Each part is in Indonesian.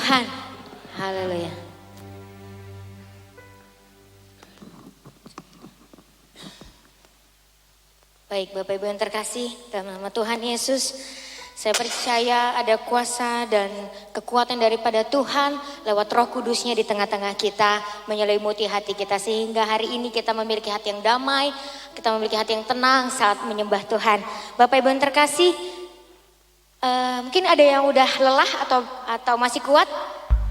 Tuhan. Haleluya. Baik Bapak Ibu yang terkasih, dalam nama Tuhan Yesus, saya percaya ada kuasa dan kekuatan daripada Tuhan lewat Roh Kudusnya di tengah-tengah kita, menyelimuti hati kita sehingga hari ini kita memiliki hati yang damai, kita memiliki hati yang tenang saat menyembah Tuhan. Bapak Ibu yang terkasih, mungkin ada yang udah lelah atau masih kuat?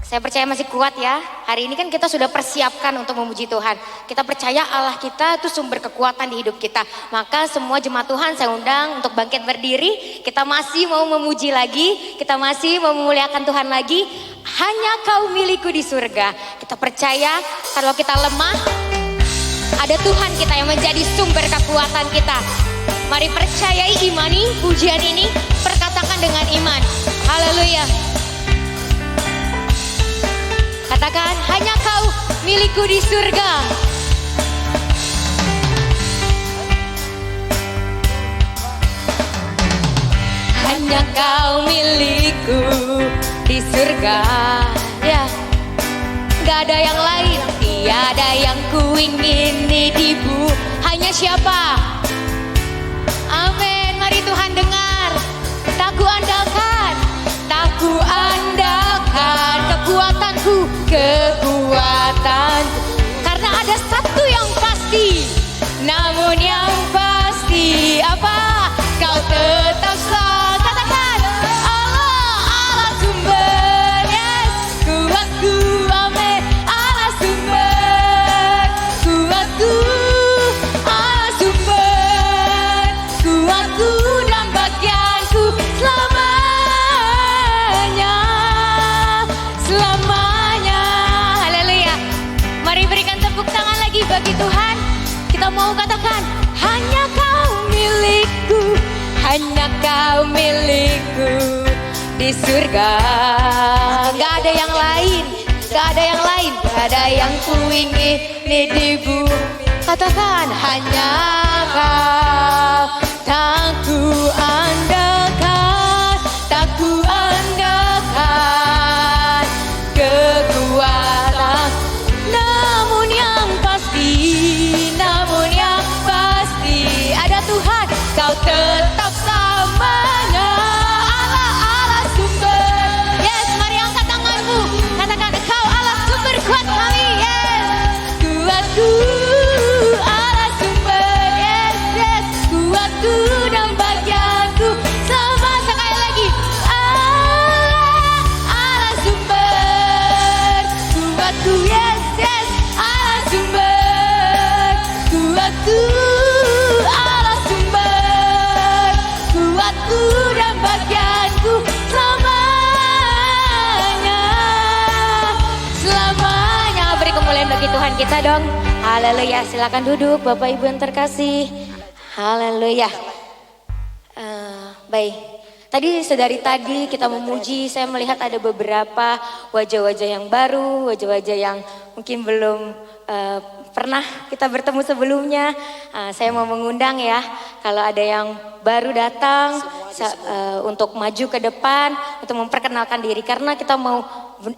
Saya percaya masih kuat ya. Hari ini kan kita sudah persiapkan untuk memuji Tuhan. Kita percaya Allah kita itu sumber kekuatan di hidup kita. Maka semua jemaat Tuhan saya undang untuk bangkit berdiri. Kita masih mau memuji lagi. Kita masih mau memuliakan Tuhan lagi. Hanya Kau milikku di surga. Kita percaya kalau kita lemah, ada Tuhan kita yang menjadi sumber kekuatan kita. Mari percayai, imani pujian ini. Perkatakan dengan iman. Haleluya. Katakan, hanya Kau milikku di surga. Hanya Kau milikku di surga. Ya, gak ada yang lain, tiada yang ku ingini dibu. Hanya siapa? Amin. Mari Tuhan dengar. Tak ku andalkan, tak ku andalkan kekuatanku, karena ada satu yang pasti, namun yang pasti apa? Kau tetap sah. Katakan, Allah sumber, yes, kuatku, amin. Allah sumber, kuatku, Allah sumber, kuatku dan bagianku selamanya, selamanya. Haleluya. Mari berikan tepuk tangan lagi bagi Tuhan. Kita mau katakan, hanya Kau milikku, hanya Kau milikku di surga. Gak ada yang lain, gak ada yang lain, gak ada yang ku ingini di bumi. Katakan, hanya Kau, tak ku andalkan, tak ku andalkan kekuatan, namun yang pasti ada Tuhan. Kau tetap samanya, Allah sumber. Yes, mari angkat tanganmu, katakan, Kau Allah sumber kuat kami. Yes, kuatku, Allah sumber. Yes, yes, kuatku dan bagianku. Sama sekali lagi, Allah sumber, kuatku. Yes, yes, Allah sumber, kuatku. Allah sumber, kuatku dan bagianku selamanya, selamanya. Beri kemuliaan bagi Tuhan kita dong. Haleluya. Silakan duduk Bapak Ibu yang terkasih. Haleluya. Baik. Tadi sedari tadi kita memuji, saya melihat ada beberapa wajah-wajah yang baru, wajah-wajah yang mungkin belum pernah kita bertemu sebelumnya. Saya mau mengundang ya, kalau ada yang baru datang untuk maju ke depan, untuk memperkenalkan diri. Karena kita mau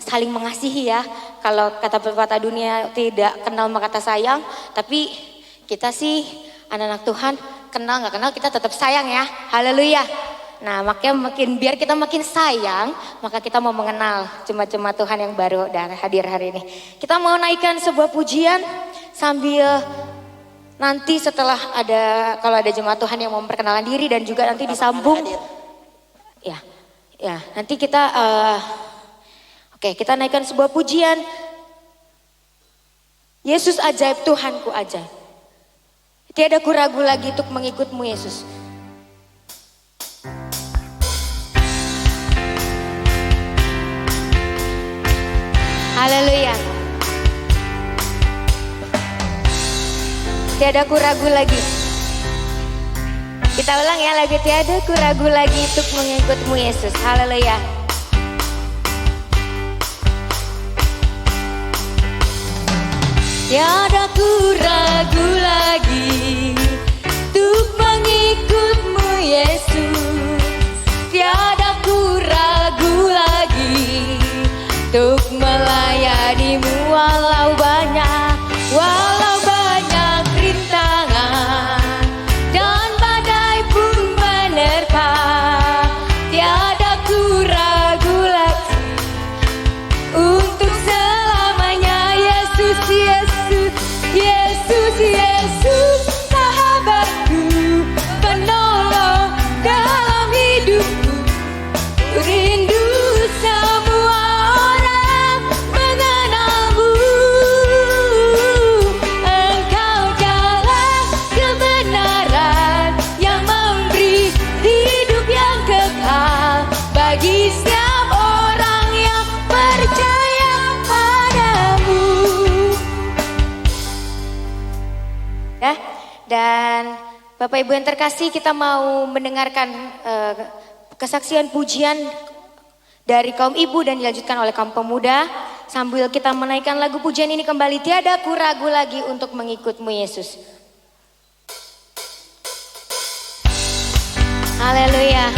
saling mengasihi ya. Kalau kata pepatah dunia tidak kenal maka kata sayang, tapi kita sih anak-anak Tuhan, kenal gak kenal kita tetap sayang ya. Haleluya. Nah makanya biar kita makin sayang, maka kita mau mengenal jemaat-jemaat Tuhan yang baru dan hadir hari ini. Kita mau naikkan sebuah pujian sambil nanti setelah kalau ada jemaat Tuhan yang mau memperkenalkan diri dan juga nanti disambung. Ya nanti kita kita naikkan sebuah pujian. Yesus ajaib, Tuhanku ajaib. Tiada ku ragu lagi untuk mengikutmu Yesus. Haleluya. Tiada ku ragu lagi. Kita ulang ya lagu tiada ku ragu lagi untuk mengikutmu Yesus. Haleluya. Tiada ku ragu lagi untuk mengikutmu Yesus. Tiada ku ragu lagi untuk melayanimu walau banyak rintangan dan badai pun menerpa, tiada ku ragu lagi untuk selamanya. Yesus, Yesus, Yesus, Yesus, sahabatku, penolong dalam hidupku. Ku rindu semua orang mengenalmu. Engkau jalan kebenaran yang memberi hidup yang kekal bagi setiap orang yang percaya padamu. Ya, dan Bapak Ibu yang terkasih, kita mau mendengarkan kesaksian pujian dari kaum ibu dan dilanjutkan oleh kaum pemuda sambil kita menaikkan lagu pujian ini kembali. Tiada ku ragu lagi untuk mengikutmu Yesus. Haleluya.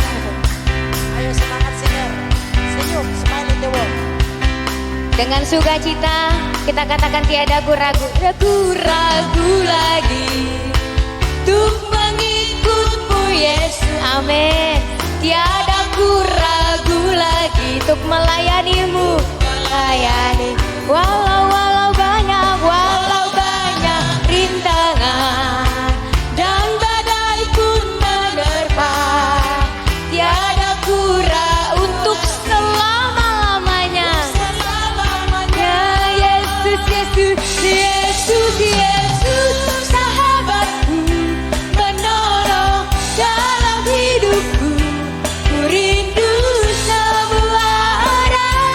Ayo semangat singer, senyum, smile in the world. Dengan sukacita kita katakan tiada ku ragu lagi untuk mengikutmu Yesus. Amin. Tiada ku ragu lagi untuk melayanimu, walau banyak rintangan dan badai pun menerpa, tiada ku ragu untuk selama-lamanya. Yesus, Yesus, Yesus, Yesus, sahabatku, penolong dalam hidupku. Ku rindu semua orang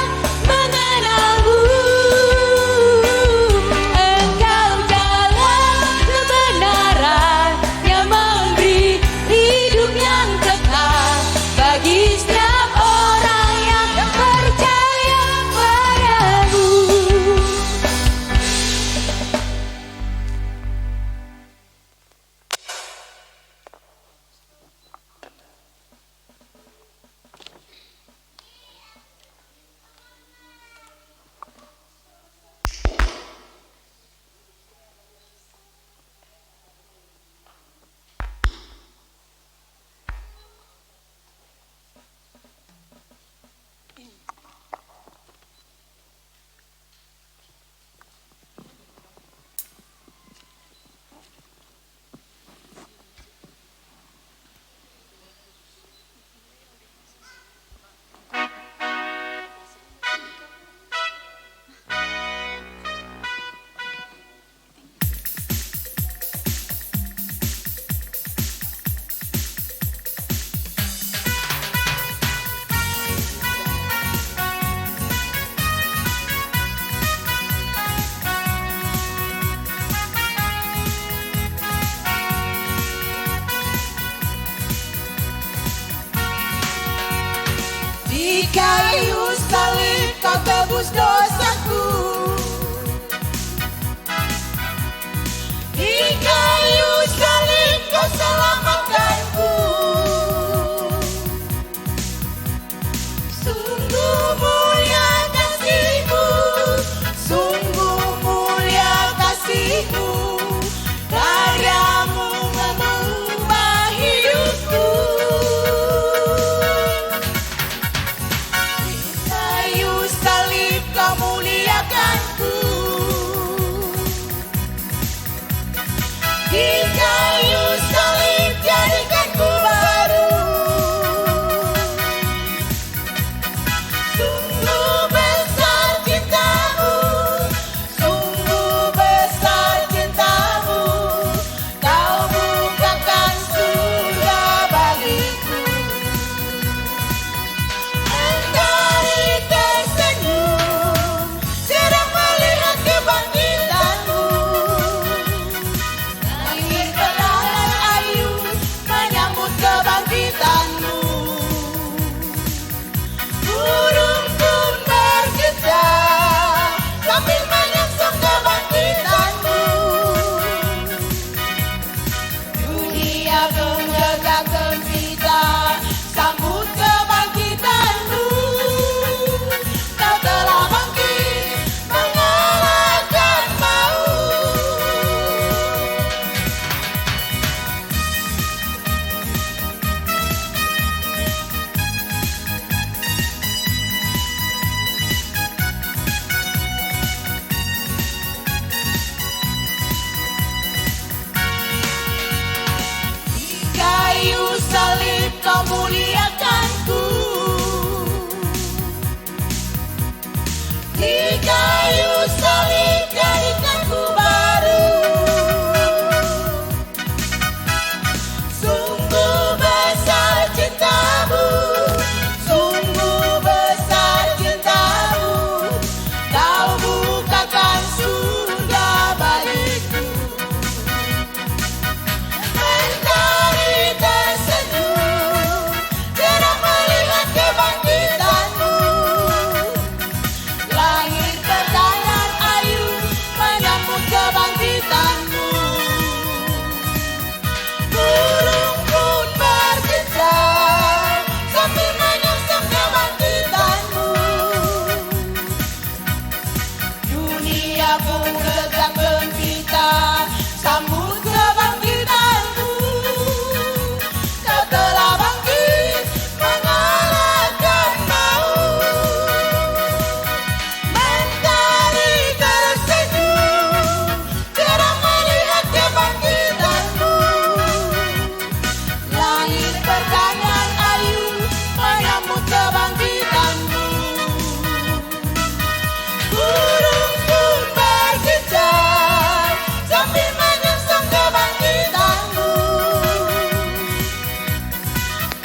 Di kayu salib jadikanku baru. Sungguh besar cintamu, sungguh besar cintamu. Kau bukakan surga bagiku. Mentari tersenyum, cerah melihat kebangkitanmu. Langit bertanam ayu menyambut kebangkitanmu. Burung pun berkicau sambil menyongsong kebangkitanmu. Dunia pun gegap gempita sambut kebangkitanmu. Kau telah bangkit mengalahkan maut. Mentari tersenyum, cerah melihat kebangkitanmu. Langit berdandan ayu menyambut kebangkitanmu. Burung pun berkicau sambil menyongsong kebangkitanmu.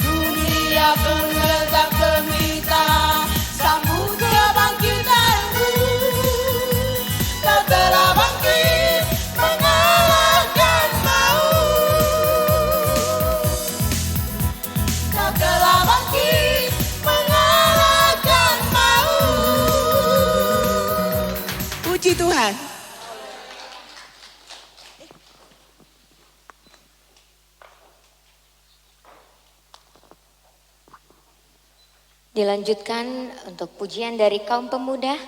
Dunia pun gegap gempita sambut kebangkitanmu. Kau telah bangkit mengalahkan maut. Kau telah bangkit mengalahkan maut. Puji Tuhan. Dilanjutkan untuk pujian dari kaum pemuda.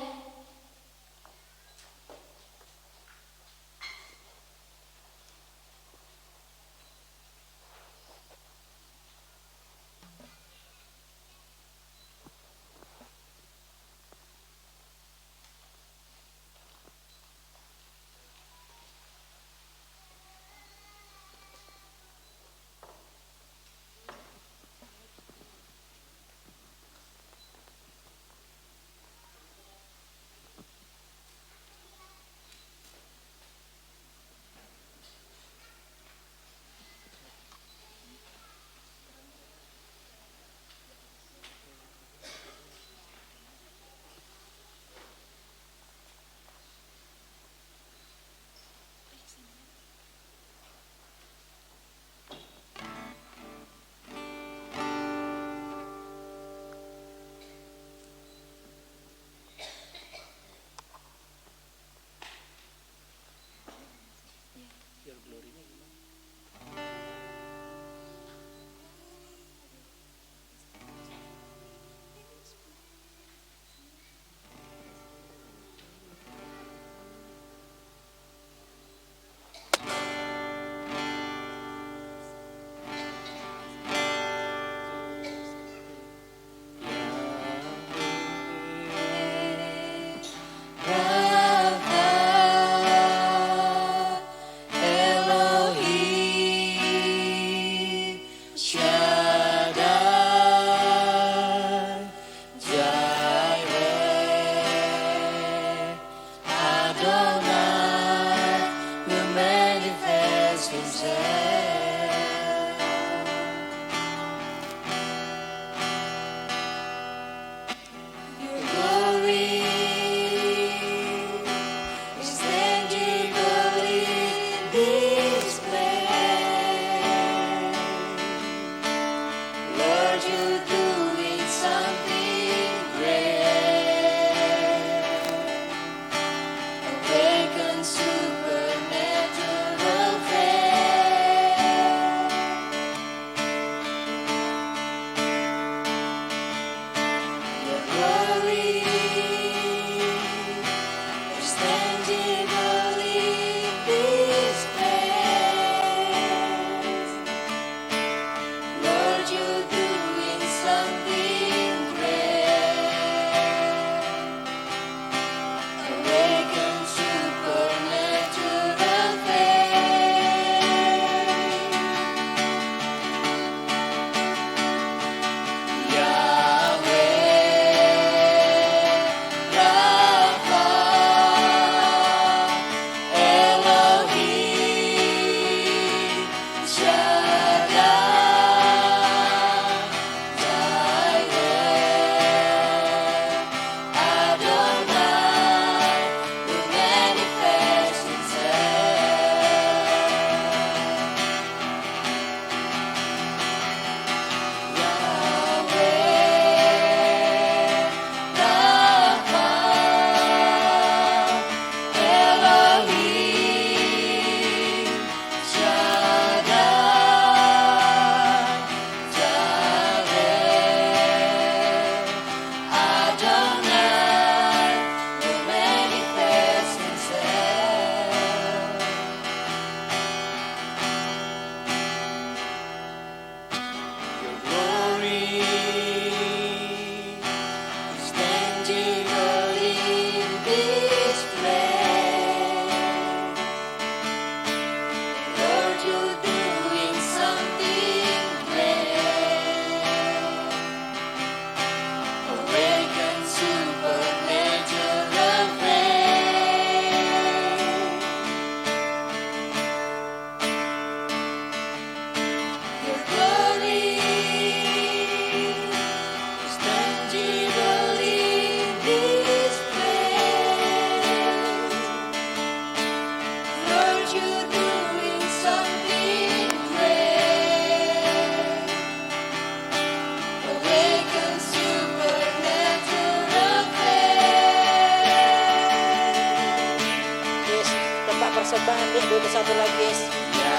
dulu satu lagi, yes.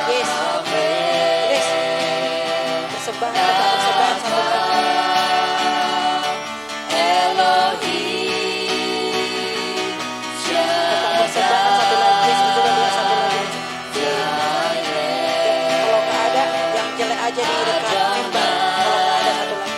Yes. Yes. Persembahan satu lagi. Tetap persembahan satu lagi, yes. Itu udah dua satu lagi. Kalau nggak ada, yang jelek aja di dekat member. Kalau nggak ada satu lagi.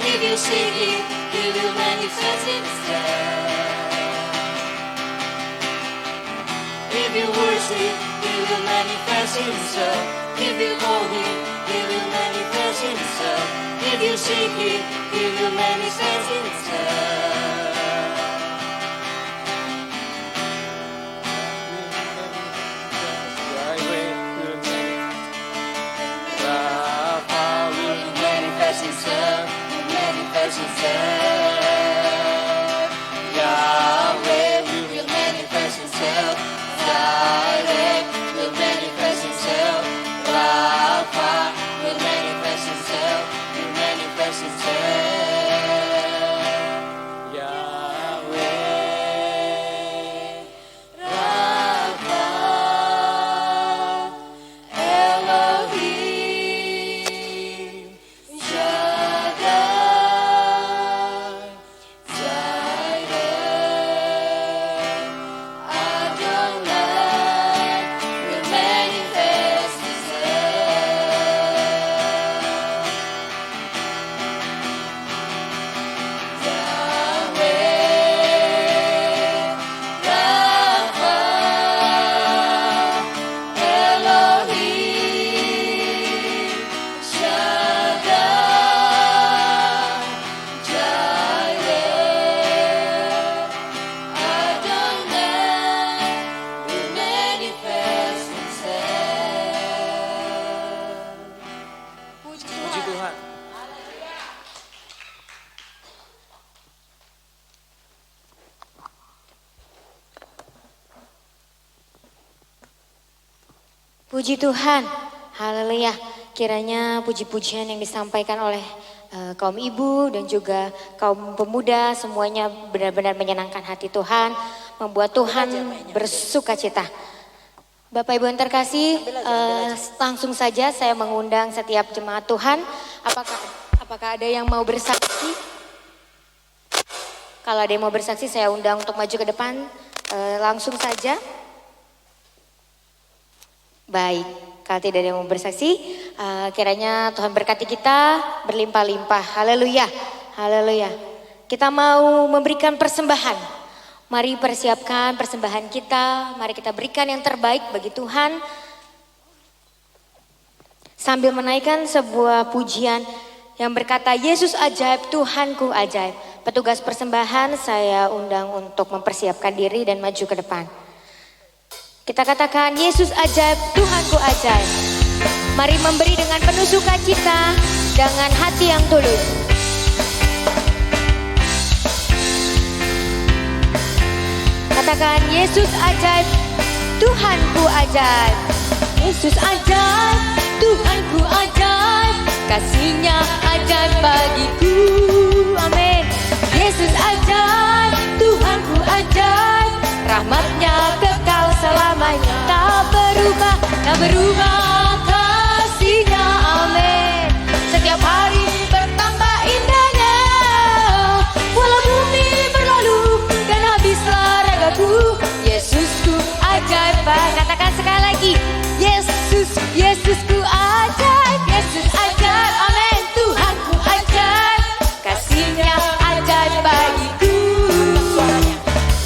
If you seek Him, He will manifest Himself. If you worship, He will manifest Himself. If you call Him, He will manifest Himself. If you seek Him, He will manifest Himself. Yahweh will manifest Himself. Jireh will manifest Himself. Rapha will manifest Himself. Will manifest Himself. Yahweh, Rapha, Elohim, Shaddai. Puji Tuhan, haleluya. Kiranya puji-pujian yang disampaikan oleh kaum ibu dan juga kaum pemuda semuanya benar-benar menyenangkan hati Tuhan, membuat Tuhan bersuka cita. Bapak Ibu yang terkasih, langsung saja saya mengundang setiap jemaat Tuhan. Apakah ada yang mau bersaksi? Kalau ada yang mau bersaksi, saya undang untuk maju ke depan. Langsung saja. Baik, kalau tidak ada yang mau bersaksi, kiranya Tuhan berkati kita berlimpah-limpah. Haleluya, haleluya. Kita mau memberikan persembahan. Mari persiapkan persembahan kita, mari kita berikan yang terbaik bagi Tuhan. Sambil menaikkan sebuah pujian yang berkata, Yesus ajaib, Tuhanku ajaib. Petugas persembahan saya undang untuk mempersiapkan diri dan maju ke depan. Kita katakan, Yesus ajaib, Tuhanku ajaib. Mari memberi dengan penuh sukacita, dengan hati yang tulus. Katakan, Yesus ajaib, Tuhanku ajaib. Yesus ajaib, Tuhanku ajaib. Kasih-Nya ajaib bagiku, amin. Yesus ajaib, Tuhanku ajaib. Rahmat-Nya kekal selamanya, tak berubah kasih-Nya, amin. Setiap hari bertambah indahnya, walau bumi berlalu dan habislah ragaku. Yesusku ajaib, katakan sekali lagi, Yesusku ajaib, Yesus ajaib, amin. Tuhanku ajaib, kasih-Nya ajaib bagiku.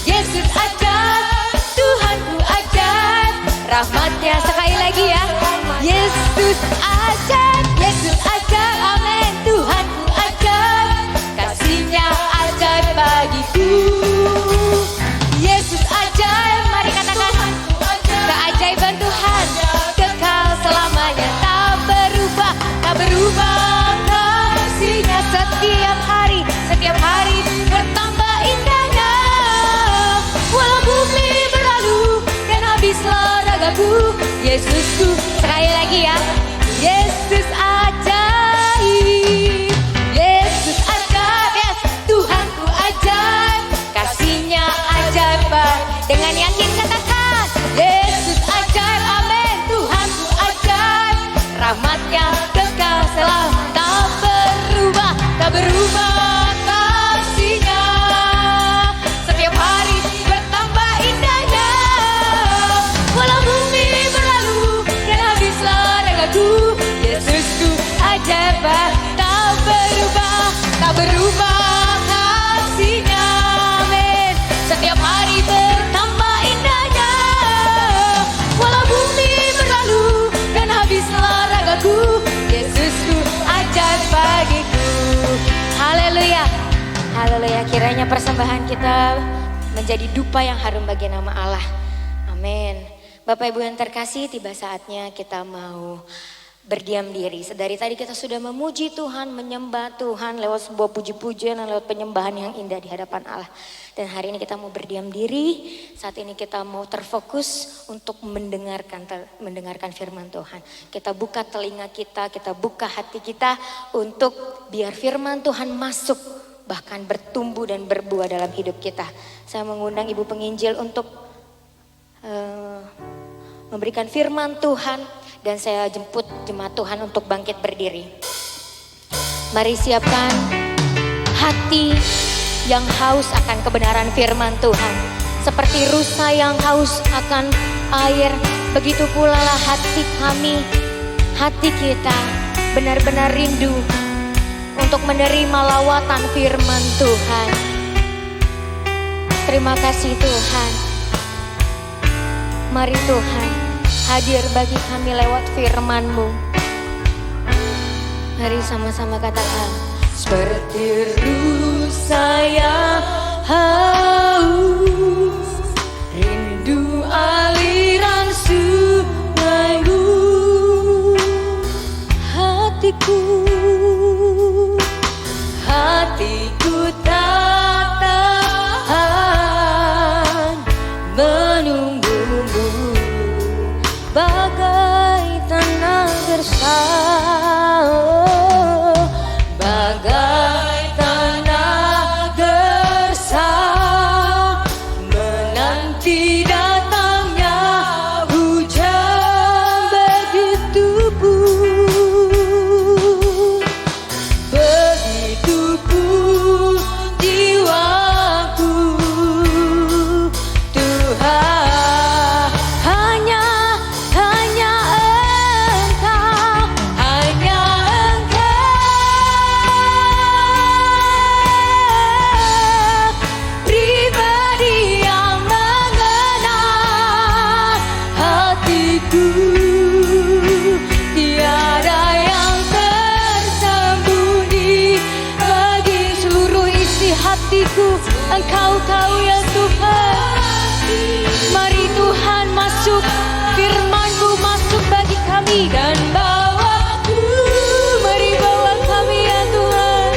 Yesus ajaib, Tuhanku ajaib. Rahmat-Nya sekali lagi, Yesus ajaib, Yesus ajaib, amin. Tuhanku ajaib, kasih-Nya ajaib bagiku. Yesus ajaib, mari katakan. Keajaiban Tuhan kekal selamanya, tak berubah, tak berubah. Kasih-Nya setiap hari bertambah indahnya. Walau bumi berlalu dan habislah ragaku, Yesusku. Sekali lagi ya. Yesus ajaib, Yesus ajaib, yes. Tuhanku ajaib, kasih-Nya ajaib. Dengan yakin katakan, Yesus ajaib, amin. Tuhanku ajaib, rahmat-Nya kekal selalu, tak berubah, tak berubah. Kasih-Nya setiap hari bertambah indahnya. Walau bumi berlalu dan habislah ragaku, Yesusku ajaib, tak berubah, tak berubah. Kasih-Nya, amin. Setiap hari bertambah indahnya. Walau bumi berlalu dan habislah ragaku, Yesusku ajaib bagiku. Haleluya, haleluya. Kiranya persembahan kita menjadi dupa yang harum bagi nama Allah. Amin. Bapak Ibu yang terkasih, tiba saatnya kita mau berdiam diri. Sedari tadi kita sudah memuji Tuhan, menyembah Tuhan lewat sebuah puji-pujian dan lewat penyembahan yang indah di hadapan Allah. Dan hari ini kita mau berdiam diri. Saat ini kita mau terfokus untuk mendengarkan firman Tuhan. Kita buka telinga kita buka hati kita untuk biar firman Tuhan masuk, bahkan bertumbuh dan berbuah dalam hidup kita. Saya mengundang Ibu Penginjil untuk memberikan firman Tuhan, dan saya jemput jemaat Tuhan untuk bangkit berdiri. Mari siapkan hati yang haus akan kebenaran firman Tuhan. Seperti rusa yang haus akan air, begitu pula lah hati kami, hati kita benar-benar rindu untuk menerima lawatan firman Tuhan. Terima kasih Tuhan. Mari Tuhan hadir bagi kami lewat firman-Mu. Mari sama-sama katakan. Seperti rusa yang haus, rindu aliran sungai-Mu. Hatiku tak tahan menunggu-Mu, bagai tanah gersang, bagai tanah gersang, menanti datangnya hujan begitu pun jiwaku. Tuhan, hanya pribadi yang mengenal hatiku. Tiada yang tersembunyi bagi seluruh isi hatiku. Engkau tahu ya Tuhan. Mari Tuhan masuk, firman-Mu masuk bagi kami dan bawaku. Mari bawa kami ya Tuhan,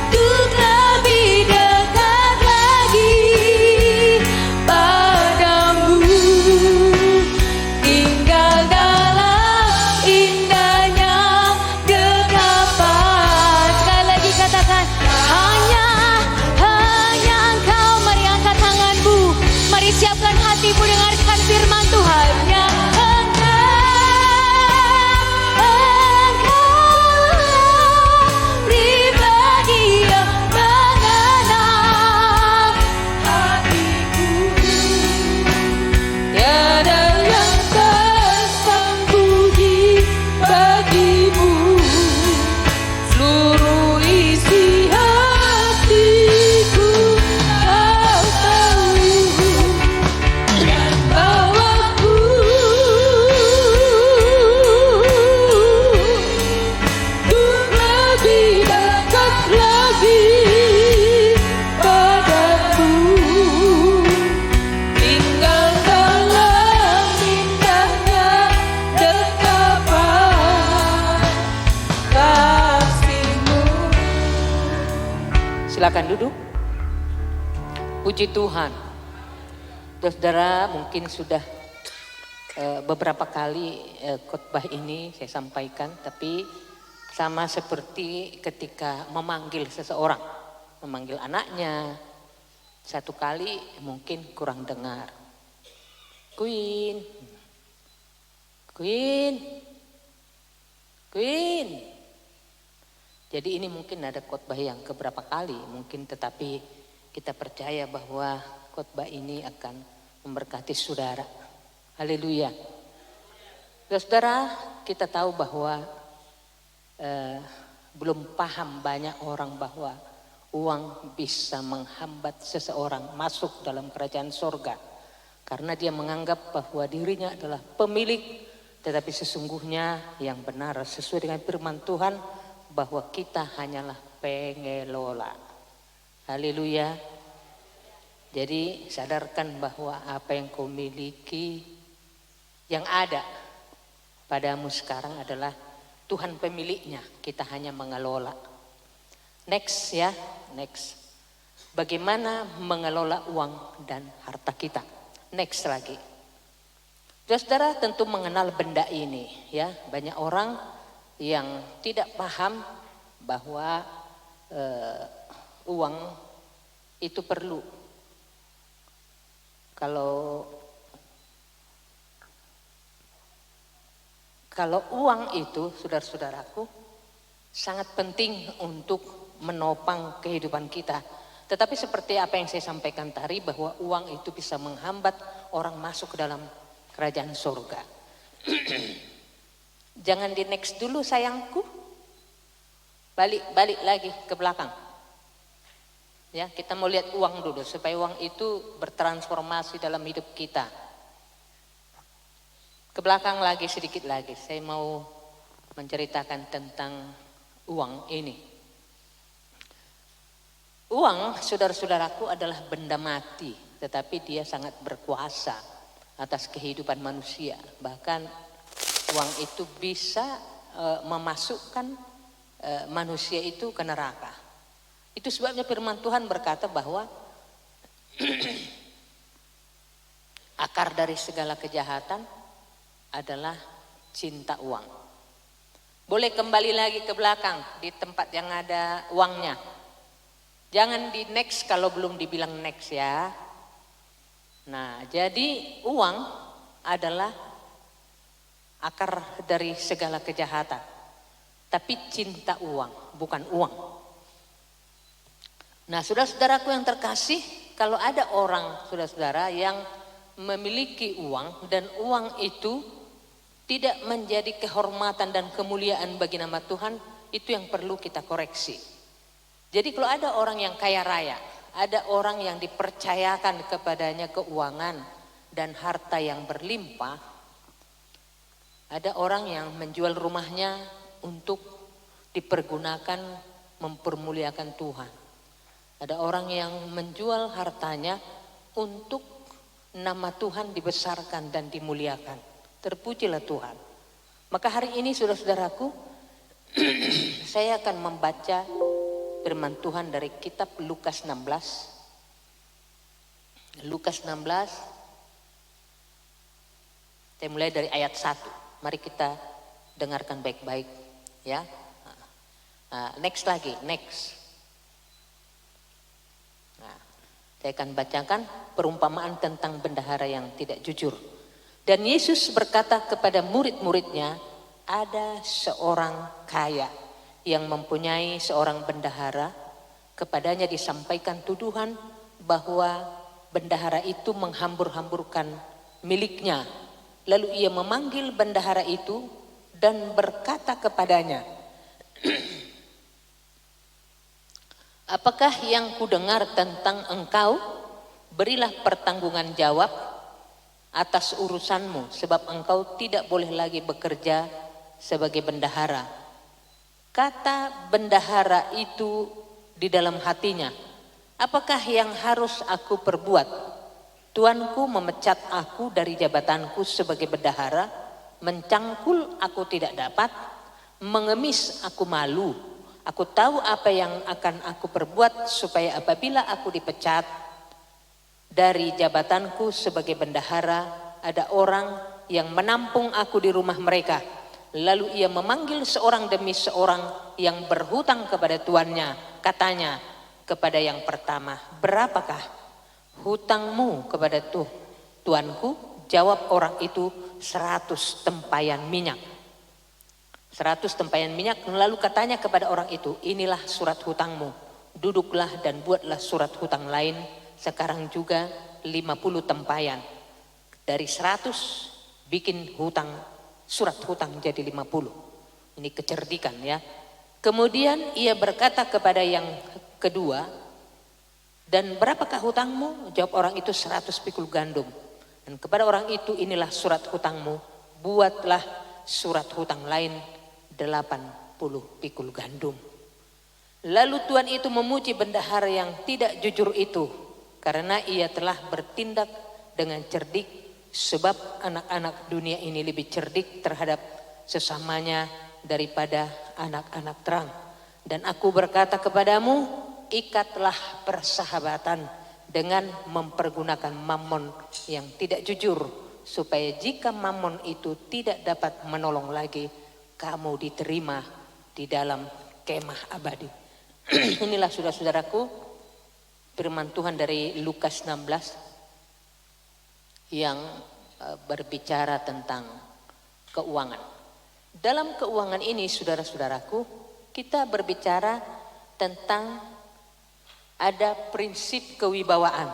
untuk lebih dekat lagi padamu. Tinggal dalam indahnya dekapan. Sekali lagi katakan, hanya Engkau. Mari angkat tanganmu, mari siapkan hatimu, dengarkan firman Tuhan. Engkau pribadi yang mengenal hatiku. Tiada yang tersembunyi bagimu, seluruh isi hatiku Kau tahu, dan bawaku Puji Tuhan. Saudara mungkin sudah beberapa kali khotbah ini saya sampaikan, tapi sama seperti ketika memanggil seseorang, memanggil anaknya, satu kali mungkin kurang dengar. Queen, Queen, Queen. Jadi ini mungkin ada khotbah yang keberapa kali mungkin, tetapi kita percaya bahwa khotbah ini akan memberkati saudara. Haleluya. Saudara, kita tahu bahwa belum paham banyak orang bahwa uang bisa menghambat seseorang masuk dalam kerajaan sorga. Karena dia menganggap bahwa dirinya adalah pemilik, tetapi sesungguhnya yang benar sesuai dengan firman Tuhan bahwa kita hanyalah pengelola. Haleluya. Jadi sadarkan bahwa apa yang kau miliki, yang ada padamu sekarang adalah Tuhan pemiliknya, kita hanya mengelola. Next ya, next. Bagaimana mengelola uang dan harta kita. Next lagi. Saudara tentu mengenal benda ini ya. Banyak orang yang tidak paham bahwa uang itu perlu. Kalau uang itu, saudara-saudaraku, sangat penting untuk menopang kehidupan kita. Tetapi seperti apa yang saya sampaikan tadi, bahwa uang itu bisa menghambat orang masuk ke dalam kerajaan surga. Jangan di next dulu sayangku. Balik lagi ke belakang. Ya, kita mau lihat uang dulu supaya uang itu bertransformasi dalam hidup kita. Ke belakang lagi sedikit lagi, saya mau menceritakan tentang uang ini. Uang, saudara-saudaraku, adalah benda mati, tetapi dia sangat berkuasa atas kehidupan manusia. Bahkan uang itu bisa memasukkan manusia itu ke neraka. Itu sebabnya firman Tuhan berkata bahwa akar dari segala kejahatan adalah cinta uang. Boleh kembali lagi ke belakang di tempat yang ada uangnya. Jangan di next kalau belum dibilang next ya. Nah, jadi uang adalah akar dari segala kejahatan. Tapi cinta uang, bukan uang. Nah, saudara-saudaraku yang terkasih, kalau ada orang, saudara-saudara, yang memiliki uang dan uang itu tidak menjadi kehormatan dan kemuliaan bagi nama Tuhan, itu yang perlu kita koreksi. Jadi kalau ada orang yang kaya raya, ada orang yang dipercayakan kepadanya keuangan dan harta yang berlimpah, ada orang yang menjual rumahnya untuk dipergunakan mempermuliakan Tuhan. Ada orang yang menjual hartanya untuk nama Tuhan dibesarkan dan dimuliakan. Terpujilah Tuhan. Maka hari ini saudara-saudaraku, saya akan membaca firman Tuhan dari kitab Lukas 16. Lukas 16. Saya mulai dari ayat 1. Mari kita dengarkan baik-baik ya. Next lagi, next. Saya akan bacakan perumpamaan tentang bendahara yang tidak jujur. Dan Yesus berkata kepada murid-muridnya, ada seorang kaya yang mempunyai seorang bendahara. Kepadanya disampaikan tuduhan bahwa bendahara itu menghambur-hamburkan miliknya. Lalu ia memanggil bendahara itu dan berkata kepadanya, apakah yang kudengar tentang engkau? Berilah pertanggungan jawab atas urusanmu, sebab engkau tidak boleh lagi bekerja sebagai bendahara. Kata bendahara itu di dalam hatinya, apakah yang harus aku perbuat? Tuanku memecat aku dari jabatanku sebagai bendahara, mencangkul aku tidak dapat, mengemis aku malu. Aku tahu apa yang akan aku perbuat supaya apabila aku dipecat, dari jabatanku sebagai bendahara ada orang yang menampung aku di rumah mereka. Lalu ia memanggil seorang demi seorang yang berhutang kepada tuannya. Katanya kepada yang pertama, berapakah hutangmu kepada tuanku? Jawab orang itu, 100 tempayan minyak. 100 tempayan minyak. Lalu katanya kepada orang itu, inilah surat hutangmu. Duduklah dan buatlah surat hutang lain. Sekarang juga 50 tempayan. Dari 100 bikin hutang, surat hutang jadi 50. Ini kecerdikan ya. Kemudian ia berkata kepada yang kedua, dan berapakah hutangmu? Jawab orang itu, 100 pikul gandum. Dan kepada orang itu, inilah surat hutangmu. Buatlah surat hutang lain 80 pikul gandum. Lalu tuan itu memuji bendahara yang tidak jujur itu, karena ia telah bertindak dengan cerdik, sebab anak-anak dunia ini lebih cerdik terhadap sesamanya daripada anak-anak terang. Dan aku berkata kepadamu, ikatlah persahabatan dengan mempergunakan mammon yang tidak jujur, supaya jika mammon itu tidak dapat menolong lagi, kamu diterima di dalam kemah abadi. Inilah saudara-saudaraku firman Tuhan dari Lukas 16 yang berbicara tentang keuangan. Dalam keuangan ini saudara-saudaraku, kita berbicara tentang ada prinsip kewibawaan.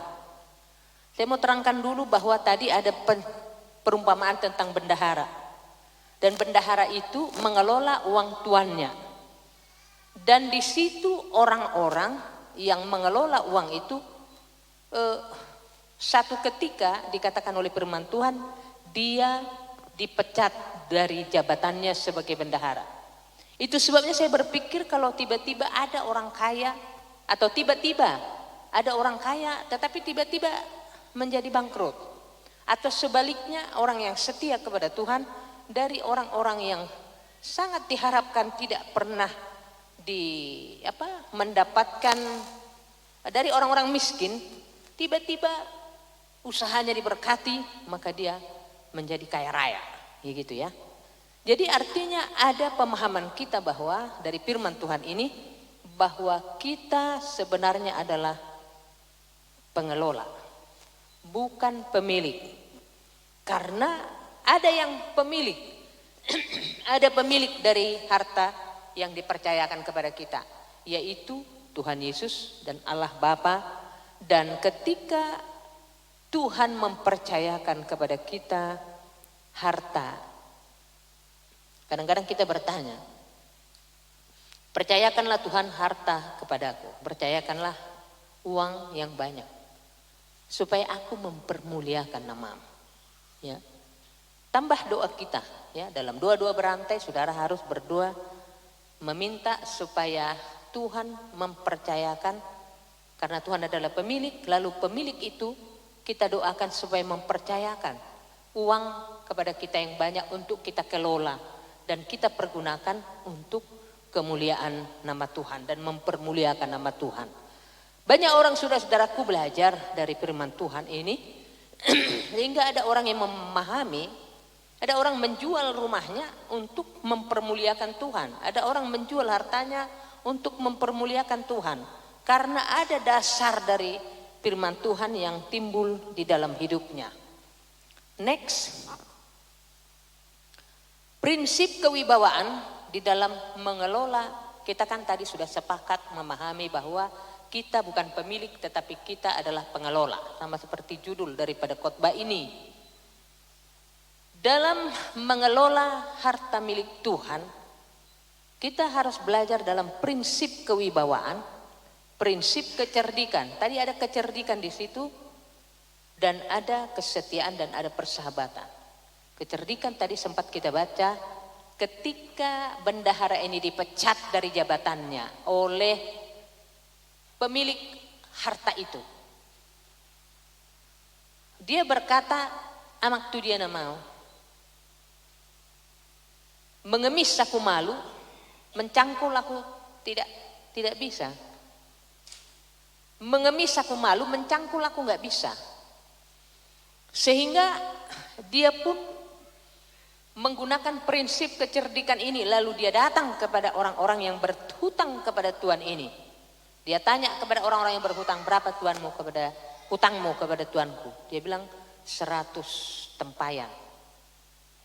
Saya mau terangkan dulu bahwa tadi ada perumpamaan tentang bendahara. Dan bendahara itu mengelola uang tuannya. Dan di situ orang-orang yang mengelola uang itu satu ketika dikatakan oleh firman Tuhan, dia dipecat dari jabatannya sebagai bendahara. Itu sebabnya saya berpikir kalau tiba-tiba ada orang kaya, atau tiba-tiba ada orang kaya tetapi tiba-tiba menjadi bangkrut, atau sebaliknya orang yang setia kepada Tuhan dari orang-orang yang sangat diharapkan tidak pernah mendapatkan dari orang-orang miskin, tiba-tiba usahanya diberkati, maka dia menjadi kaya raya, gitu ya. Jadi artinya ada pemahaman kita bahwa dari firman Tuhan ini, bahwa kita sebenarnya adalah pengelola, bukan pemilik. Karena ada yang pemilik, ada pemilik dari harta yang dipercayakan kepada kita, yaitu Tuhan Yesus dan Allah Bapa. Dan ketika Tuhan mempercayakan kepada kita harta, kadang-kadang kita bertanya, percayakanlah Tuhan harta kepadaku, percayakanlah uang yang banyak, supaya aku mempermuliakan nama-Mu. Ya. Tambah doa kita, ya, dalam doa-doa berantai, saudara harus berdoa meminta supaya Tuhan mempercayakan, karena Tuhan adalah pemilik, lalu pemilik itu kita doakan supaya mempercayakan uang kepada kita yang banyak untuk kita kelola dan kita pergunakan untuk kemuliaan nama Tuhan dan mempermuliakan nama Tuhan. Banyak orang saudara-saudaraku belajar dari firman Tuhan ini sehingga ada orang yang memahami, ada orang menjual rumahnya untuk mempermuliakan Tuhan, ada orang menjual hartanya untuk mempermuliakan Tuhan, karena ada dasar dari firman Tuhan yang timbul di dalam hidupnya. Next, prinsip kewibawaan di dalam mengelola. Kita kan tadi sudah sepakat memahami bahwa kita bukan pemilik tetapi kita adalah pengelola, sama seperti judul daripada khotbah ini. Dalam mengelola harta milik Tuhan, kita harus belajar dalam prinsip kewibawaan, prinsip kecerdikan. Tadi ada kecerdikan di situ, dan ada kesetiaan dan ada persahabatan. Kecerdikan tadi sempat kita baca, ketika bendahara ini dipecat dari jabatannya oleh pemilik harta itu, dia berkata, amak tu dia namau, mengemis aku malu, mencangkul aku tidak bisa. Mengemis aku malu, mencangkul aku nggak bisa. Sehingga dia pun menggunakan prinsip kecerdikan ini, lalu dia datang kepada orang-orang yang berhutang kepada Tuhan ini. Dia tanya kepada orang-orang yang berhutang, berapa hutangmu kepada Tuanku? Dia bilang 100 tempayan.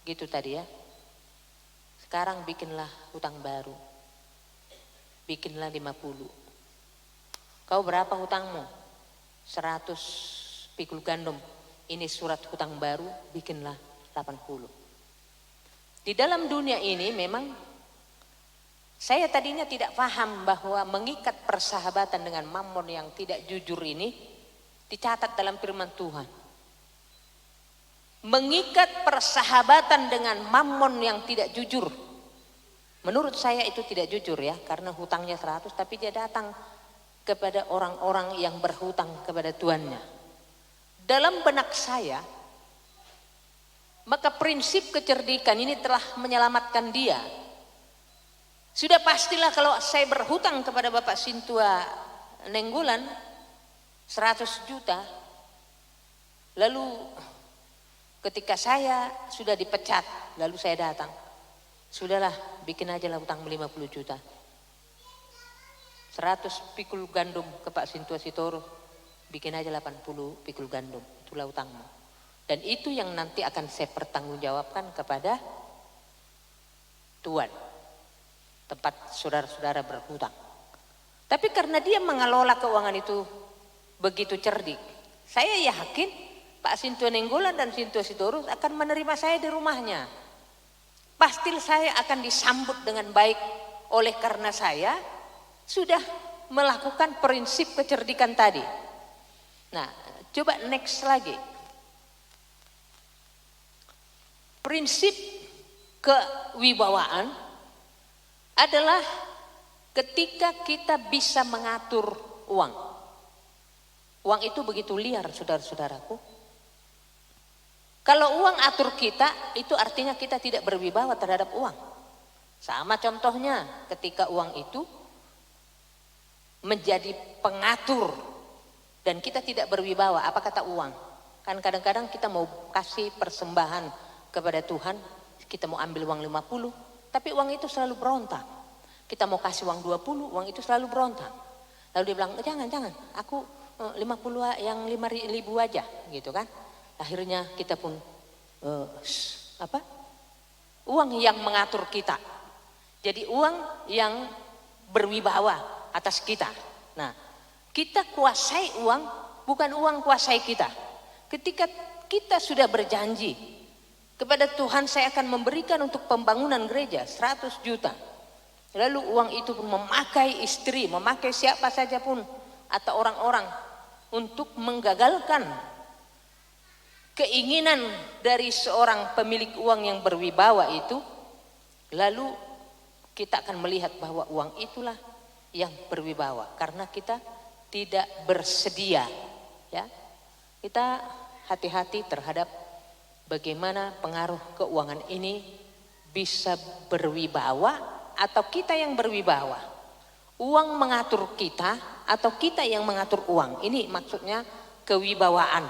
Gitu tadi ya. Sekarang bikinlah hutang baru. Bikinlah 50. Kau berapa hutangmu? 100 pikul gandum. Ini surat hutang baru, bikinlah 80. Di dalam dunia ini memang saya tadinya tidak paham bahwa mengikat persahabatan dengan mammon yang tidak jujur ini dicatat dalam firman Tuhan. Mengikat persahabatan dengan mammon yang tidak jujur. Menurut saya itu tidak jujur ya, karena hutangnya 100 tapi dia datang kepada orang-orang yang berhutang kepada tuannya. Dalam benak saya, maka prinsip kecerdikan ini telah menyelamatkan dia. Sudah pastilah kalau saya berhutang kepada Bapak Sintua Nenggolan 100 juta, lalu ketika saya sudah dipecat, lalu saya datang, sudahlah bikin aja lah hutang 50 juta. 100 pikul gandum ke Pak Sintua Sitoro, bikin aja 80 pikul gandum, itulah hutangmu. Dan itu yang nanti akan saya pertanggungjawabkan kepada Tuhan, tempat saudara-saudara berhutang. Tapi karena dia mengelola keuangan itu begitu cerdik, saya yakin Pak Sintua Nenggolan dan Sintua Sitorus akan menerima saya di rumahnya. Pasti saya akan disambut dengan baik oleh karena saya sudah melakukan prinsip kecerdikan tadi. Nah, coba next lagi. Prinsip kewibawaan adalah ketika kita bisa mengatur uang. Uang itu begitu liar, saudara-saudaraku. Kalau uang atur kita, itu artinya kita tidak berwibawa terhadap uang. Sama contohnya ketika uang itu menjadi pengatur dan kita tidak berwibawa. Apa kata uang? Kan kadang-kadang kita mau kasih persembahan kepada Tuhan, kita mau ambil uang 50, tapi uang itu selalu berontak. Kita mau kasih uang 20, uang itu selalu berontak. Lalu dia bilang, jangan, aku 50 yang 5.000 aja, gitu kan. Akhirnya kita pun uang yang mengatur kita. Jadi uang yang berwibawa atas kita. Nah, kita kuasai uang, bukan uang kuasai kita. Ketika kita sudah berjanji kepada Tuhan, saya akan memberikan untuk pembangunan gereja 100 juta. Lalu uang itu pun memakai istri, memakai siapa saja pun atau orang-orang untuk menggagalkan keinginan dari seorang pemilik uang yang berwibawa itu. Lalu kita akan melihat bahwa uang itulah yang berwibawa karena kita tidak bersedia, ya. Kita hati-hati terhadap bagaimana pengaruh keuangan ini bisa berwibawa atau kita yang berwibawa. Uang mengatur kita atau kita yang mengatur uang. Ini maksudnya kewibawaan.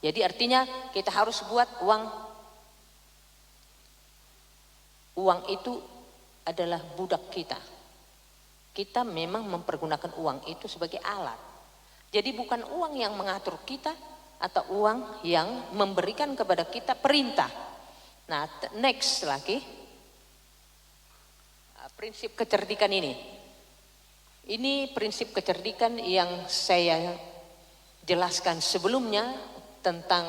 Jadi artinya kita harus buat uang itu adalah budak kita. Kita memang mempergunakan uang itu sebagai alat. Jadi bukan uang yang mengatur kita atau uang yang memberikan kepada kita perintah. Nah, next lagi. Prinsip kecerdikan ini. Ini prinsip kecerdikan yang saya jelaskan sebelumnya tentang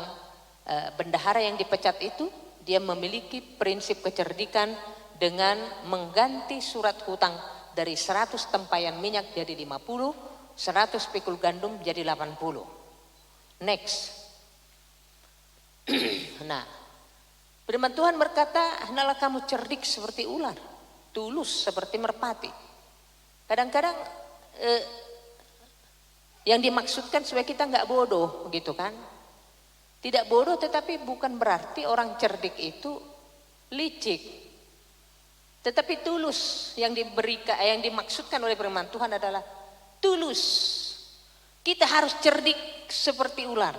bendahara yang dipecat itu. Dia memiliki prinsip kecerdikan dengan mengganti surat hutang dari 100 tempayan minyak jadi 50, 100 pikul gandum jadi 80. Next. Nah, firman Tuhan berkata, hendaklah kamu cerdik seperti ular, tulus seperti merpati. Kadang-kadang yang dimaksudkan supaya kita nggak bodoh, gitu kan? Tidak bodoh, tetapi bukan berarti orang cerdik itu licik. Tetapi tulus yang diberikan, yang dimaksudkan oleh firman Tuhan adalah tulus. Kita harus cerdik seperti ular.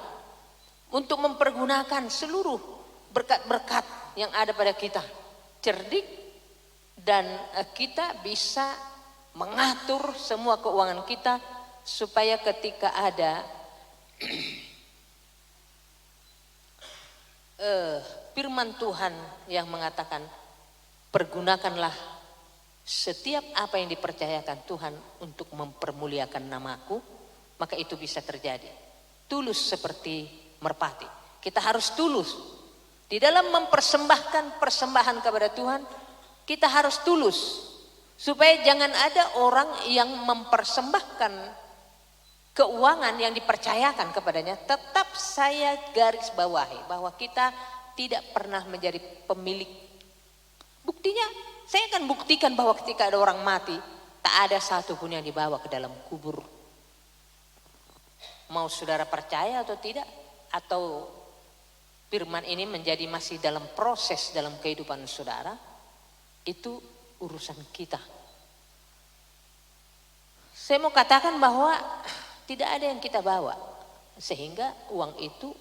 untuk mempergunakan seluruh berkat-berkat yang ada pada kita. Cerdik dan kita bisa mengatur semua keuangan kita supaya ketika ada firman Tuhan yang mengatakan pergunakanlah setiap apa yang dipercayakan Tuhan untuk mempermuliakan namaku, maka itu bisa terjadi. Tulus seperti merpati. Kita harus tulus. Di dalam mempersembahkan persembahan kepada Tuhan, kita harus tulus. Supaya jangan ada orang yang mempersembahkan keuangan yang dipercayakan kepadanya. Tetap saya garis bawahi bahwa kita tidak pernah menjadi pemilik. Buktinya, saya akan buktikan bahwa ketika ada orang mati, tak ada satupun yang dibawa ke dalam kubur. Mau saudara percaya atau tidak, atau firman ini menjadi masih dalam proses dalam kehidupan saudara, itu urusan kita. Saya mau katakan bahwa tidak ada yang kita bawa, sehingga uang itu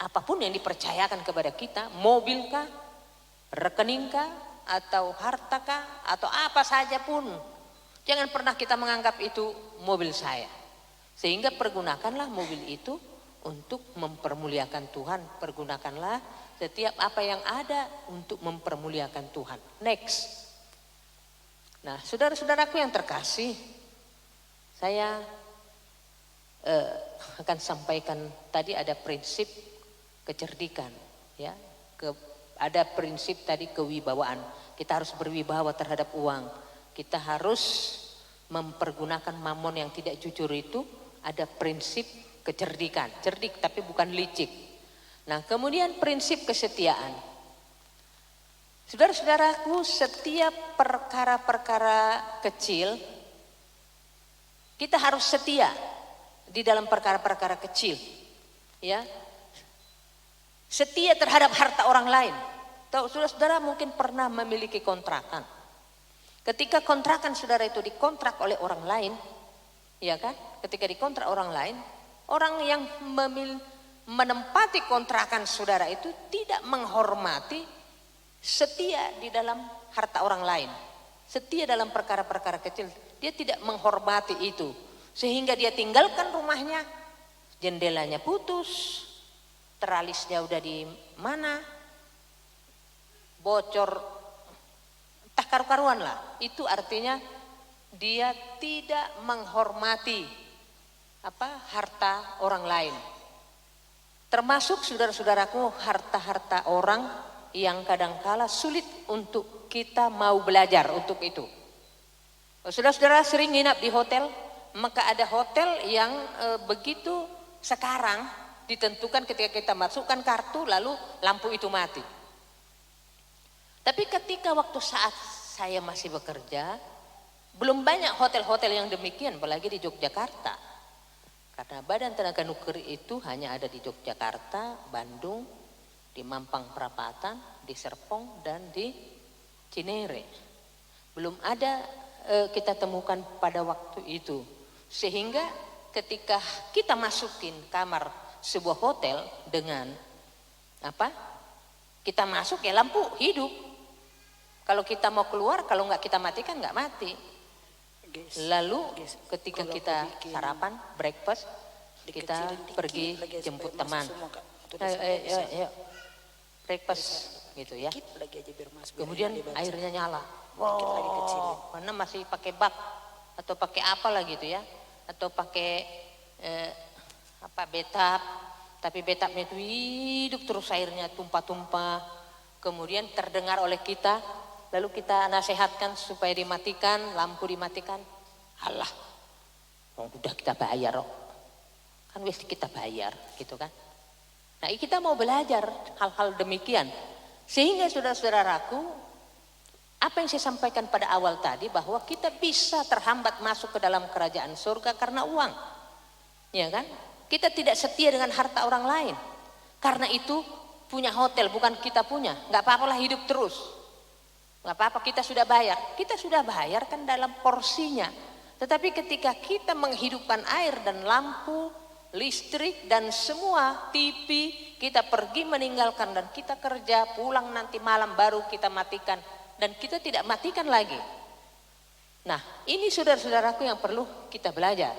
apapun yang dipercayakan kepada kita, mobilkah, rekeningkah, atau hartakah, atau apa saja pun, jangan pernah kita menganggap itu mobil saya. Sehingga pergunakanlah mobil itu untuk mempermuliakan Tuhan. Pergunakanlah setiap apa yang ada untuk mempermuliakan Tuhan. Next. Nah, saudara-saudaraku yang terkasih, saya akan sampaikan tadi ada prinsip kecerdikan, ya. Ada prinsip tadi kewibawaan. Kita harus berwibawa terhadap uang. Kita harus mempergunakan mamon yang tidak jujur itu. Ada prinsip kecerdikan, cerdik tapi bukan licik. Nah, kemudian prinsip kesetiaan. Saudara-saudaraku, setiap perkara-perkara kecil kita harus setia di dalam perkara-perkara kecil, ya. Setia terhadap harta orang lain. Tahu, saudara-saudara mungkin pernah memiliki kontrakan. Ketika kontrakan saudara itu dikontrak oleh orang lain, ya kan? Ketika dikontrak orang lain, orang yang menempati kontrakan saudara itu tidak menghormati, setia di dalam harta orang lain, setia dalam perkara-perkara kecil, dia tidak menghormati itu, sehingga dia tinggalkan rumahnya, jendelanya putus, teralisnya udah di mana, bocor, entah karu-karuan lah. Itu artinya dia tidak menghormati harta orang lain. Termasuk saudara-saudaraku harta-harta orang yang kadangkala sulit untuk kita mau belajar untuk itu. Saudara-saudara sering nginap di hotel, maka ada hotel yang begitu sekarang ditentukan ketika kita masukkan kartu lalu lampu itu mati. Tapi ketika waktu saat saya masih bekerja, belum banyak hotel-hotel yang demikian, apalagi di Yogyakarta. Karena Badan Tenaga Nuklir itu hanya ada di Yogyakarta, Bandung, di Mampang Perapatan, di Serpong, dan di Cinere. Belum ada kita temukan pada waktu itu. Sehingga ketika kita masukin kamar sebuah hotel dengan kita masuk ya lampu hidup. Kalau kita mau keluar, kalau nggak kita matikan nggak mati. Lalu ketika kita sarapan, breakfast, kita pergi jemput teman. Ayo, breakfast gitu ya. Kemudian airnya nyala. Wow, karena masih pakai bak atau pakai apa lah gitu ya, atau pakai betap. Tapi betapnya itu hidup terus, airnya tumpah-tumpah. Kemudian terdengar oleh kita. Lalu kita nasihatkan supaya dimatikan, lampu dimatikan. Alah, udah kita bayar kok. Kan wis kita bayar gitu kan. Nah, kita mau belajar hal-hal demikian. Sehingga saudara-saudaraku, apa yang saya sampaikan pada awal tadi, bahwa kita bisa terhambat masuk ke dalam kerajaan surga karena uang. Ya kan? Kita tidak setia dengan harta orang lain. Karena itu punya hotel bukan kita punya. Gak apa-apalah hidup terus. Gak apa-apa, kita sudah bayar. Kita sudah bayar kan dalam porsinya. Tetapi ketika kita menghidupkan air dan lampu, listrik dan semua TV kita pergi meninggalkan dan kita kerja, pulang nanti malam baru kita matikan dan kita tidak matikan lagi. Nah, ini saudara-saudaraku yang perlu kita belajar.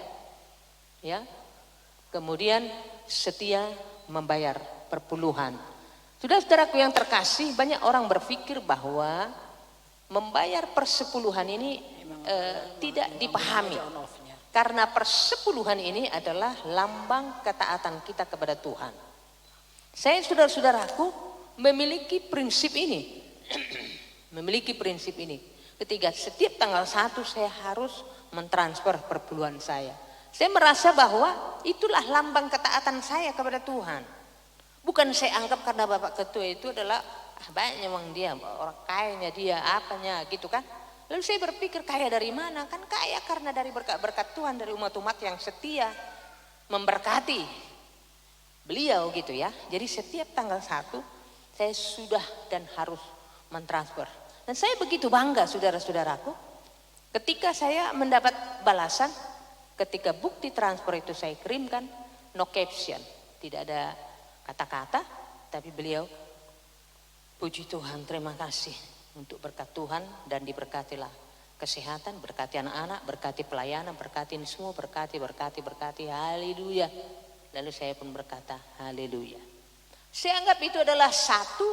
Ya. Kemudian setia membayar perpuluhan. Saudara-saudaraku yang terkasih, banyak orang berpikir bahwa membayar persepuluhan ini tidak dipahami. Karena persepuluhan ini adalah lambang ketaatan kita kepada Tuhan. Saya saudara-saudaraku memiliki prinsip ini. Memiliki prinsip ini. Ketika setiap tanggal 1 saya harus mentransfer perpuluhan saya. Saya merasa bahwa itulah lambang ketaatan saya kepada Tuhan. Bukan saya anggap karena Bapak Ketua itu adalah banyak memang dia, orang kayanya dia, apanya gitu kan. Lalu saya berpikir kaya dari mana? Kan kaya karena dari berkat-berkat Tuhan, dari umat-umat yang setia memberkati beliau gitu ya. Jadi setiap tanggal 1 saya sudah dan harus mentransfer. Dan saya begitu bangga saudara-saudaraku ketika saya mendapat balasan ketika bukti transfer itu saya kirimkan, no caption, tidak ada kata-kata, tapi beliau, puji Tuhan, terima kasih untuk berkat Tuhan dan diberkatilah kesehatan, berkati anak-anak, berkati pelayanan, berkati ini semua, berkati, haleluya. Lalu saya pun berkata, haleluya. Saya anggap itu adalah satu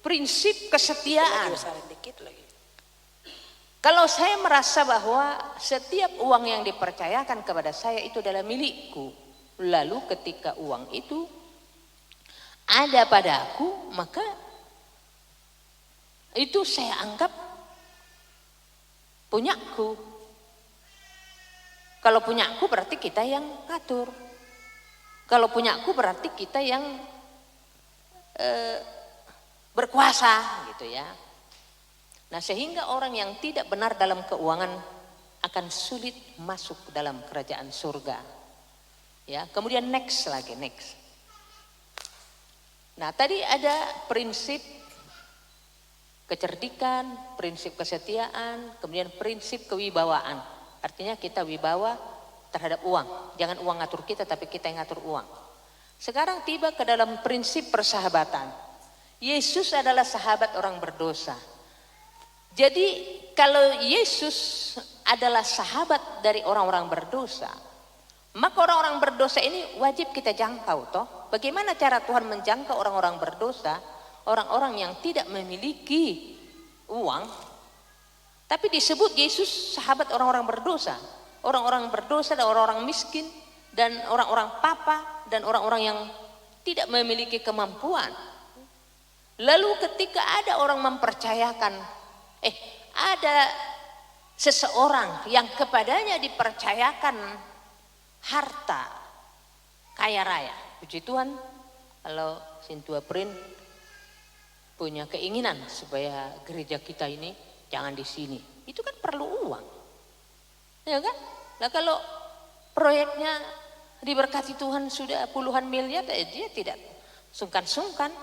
prinsip kesetiaan. Kalau saya merasa bahwa setiap uang yang dipercayakan kepada saya itu adalah milikku, lalu ketika uang itu ada padaku, maka itu saya anggap punyaku. Kalau punyaku berarti kita yang ngatur. Kalau punyaku berarti kita yang berkuasa gitu ya. Nah, sehingga orang yang tidak benar dalam keuangan akan sulit masuk dalam kerajaan surga. Ya, kemudian next. Nah, tadi ada prinsip kecerdikan, prinsip kesetiaan, kemudian prinsip kewibawaan. Artinya kita wibawa terhadap uang. Jangan uang ngatur kita, tapi kita yang ngatur uang. Sekarang tiba ke dalam prinsip persahabatan. Yesus adalah sahabat orang berdosa. Jadi kalau Yesus adalah sahabat dari orang-orang berdosa, maka orang-orang berdosa ini wajib kita jangkau toh. Bagaimana cara Tuhan menjangkau orang-orang berdosa? Orang-orang yang tidak memiliki uang, tapi disebut Yesus sahabat orang-orang berdosa. Orang-orang berdosa dan orang-orang miskin dan orang-orang papa dan orang-orang yang tidak memiliki kemampuan. Lalu ketika ada orang mempercayakan, ada seseorang yang kepadanya dipercayakan harta kaya raya. Puji Tuhan, kalau Sintua Prin punya keinginan supaya gereja kita ini jangan di sini, itu kan perlu uang, ya kan? Nah kalau proyeknya diberkati Tuhan sudah puluhan miliar, dia tidak sungkan-sungkan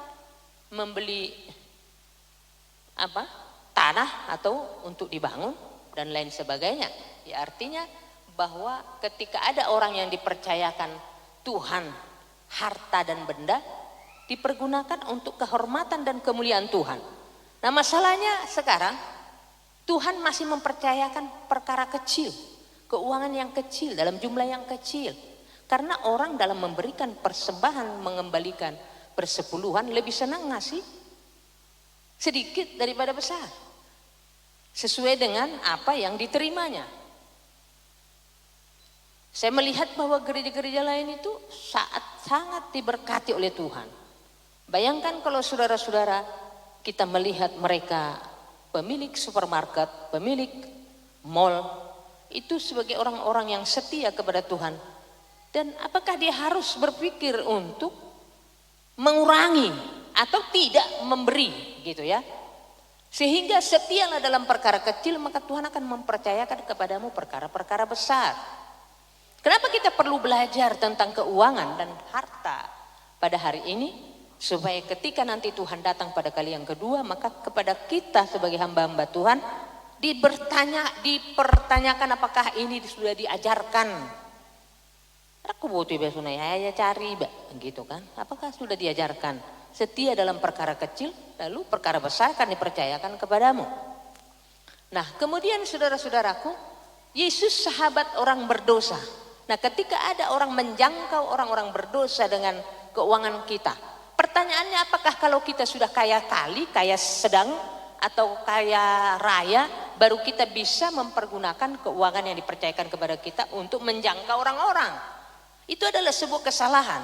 membeli tanah atau untuk dibangun dan lain sebagainya. Ya artinya bahwa ketika ada orang yang dipercayakan Tuhan harta dan benda, dipergunakan untuk kehormatan dan kemuliaan Tuhan. Nah masalahnya sekarang Tuhan masih mempercayakan perkara kecil, keuangan yang kecil dalam jumlah yang kecil. Karena orang dalam memberikan persembahan, mengembalikan persepuluhan lebih senang ngasih sedikit daripada besar. Sesuai dengan apa yang diterimanya. Saya melihat bahwa gereja-gereja lain itu sangat diberkati oleh Tuhan. Bayangkan kalau saudara-saudara kita melihat mereka pemilik supermarket, pemilik mall, itu sebagai orang-orang yang setia kepada Tuhan. Dan apakah dia harus berpikir untuk mengurangi atau tidak memberi gitu ya. Sehingga setialah dalam perkara kecil, maka Tuhan akan mempercayakan kepadamu perkara-perkara besar. Kenapa kita perlu belajar tentang keuangan dan harta pada hari ini? Supaya ketika nanti Tuhan datang pada kali yang kedua, maka kepada kita sebagai hamba-hamba Tuhan dipertanyakan apakah ini sudah diajarkan Aku butuh besok ya cari gitu kan. Apakah sudah diajarkan setia dalam perkara kecil, lalu perkara besar akan dipercayakan kepadamu. Nah kemudian saudara-saudaraku, Yesus sahabat orang berdosa. Nah ketika ada orang menjangkau orang-orang berdosa dengan keuangan kita, pertanyaannya apakah kalau kita sudah kaya kali, kaya sedang, atau kaya raya, baru kita bisa mempergunakan keuangan yang dipercayakan kepada kita untuk menjangkau orang-orang? Itu adalah sebuah kesalahan.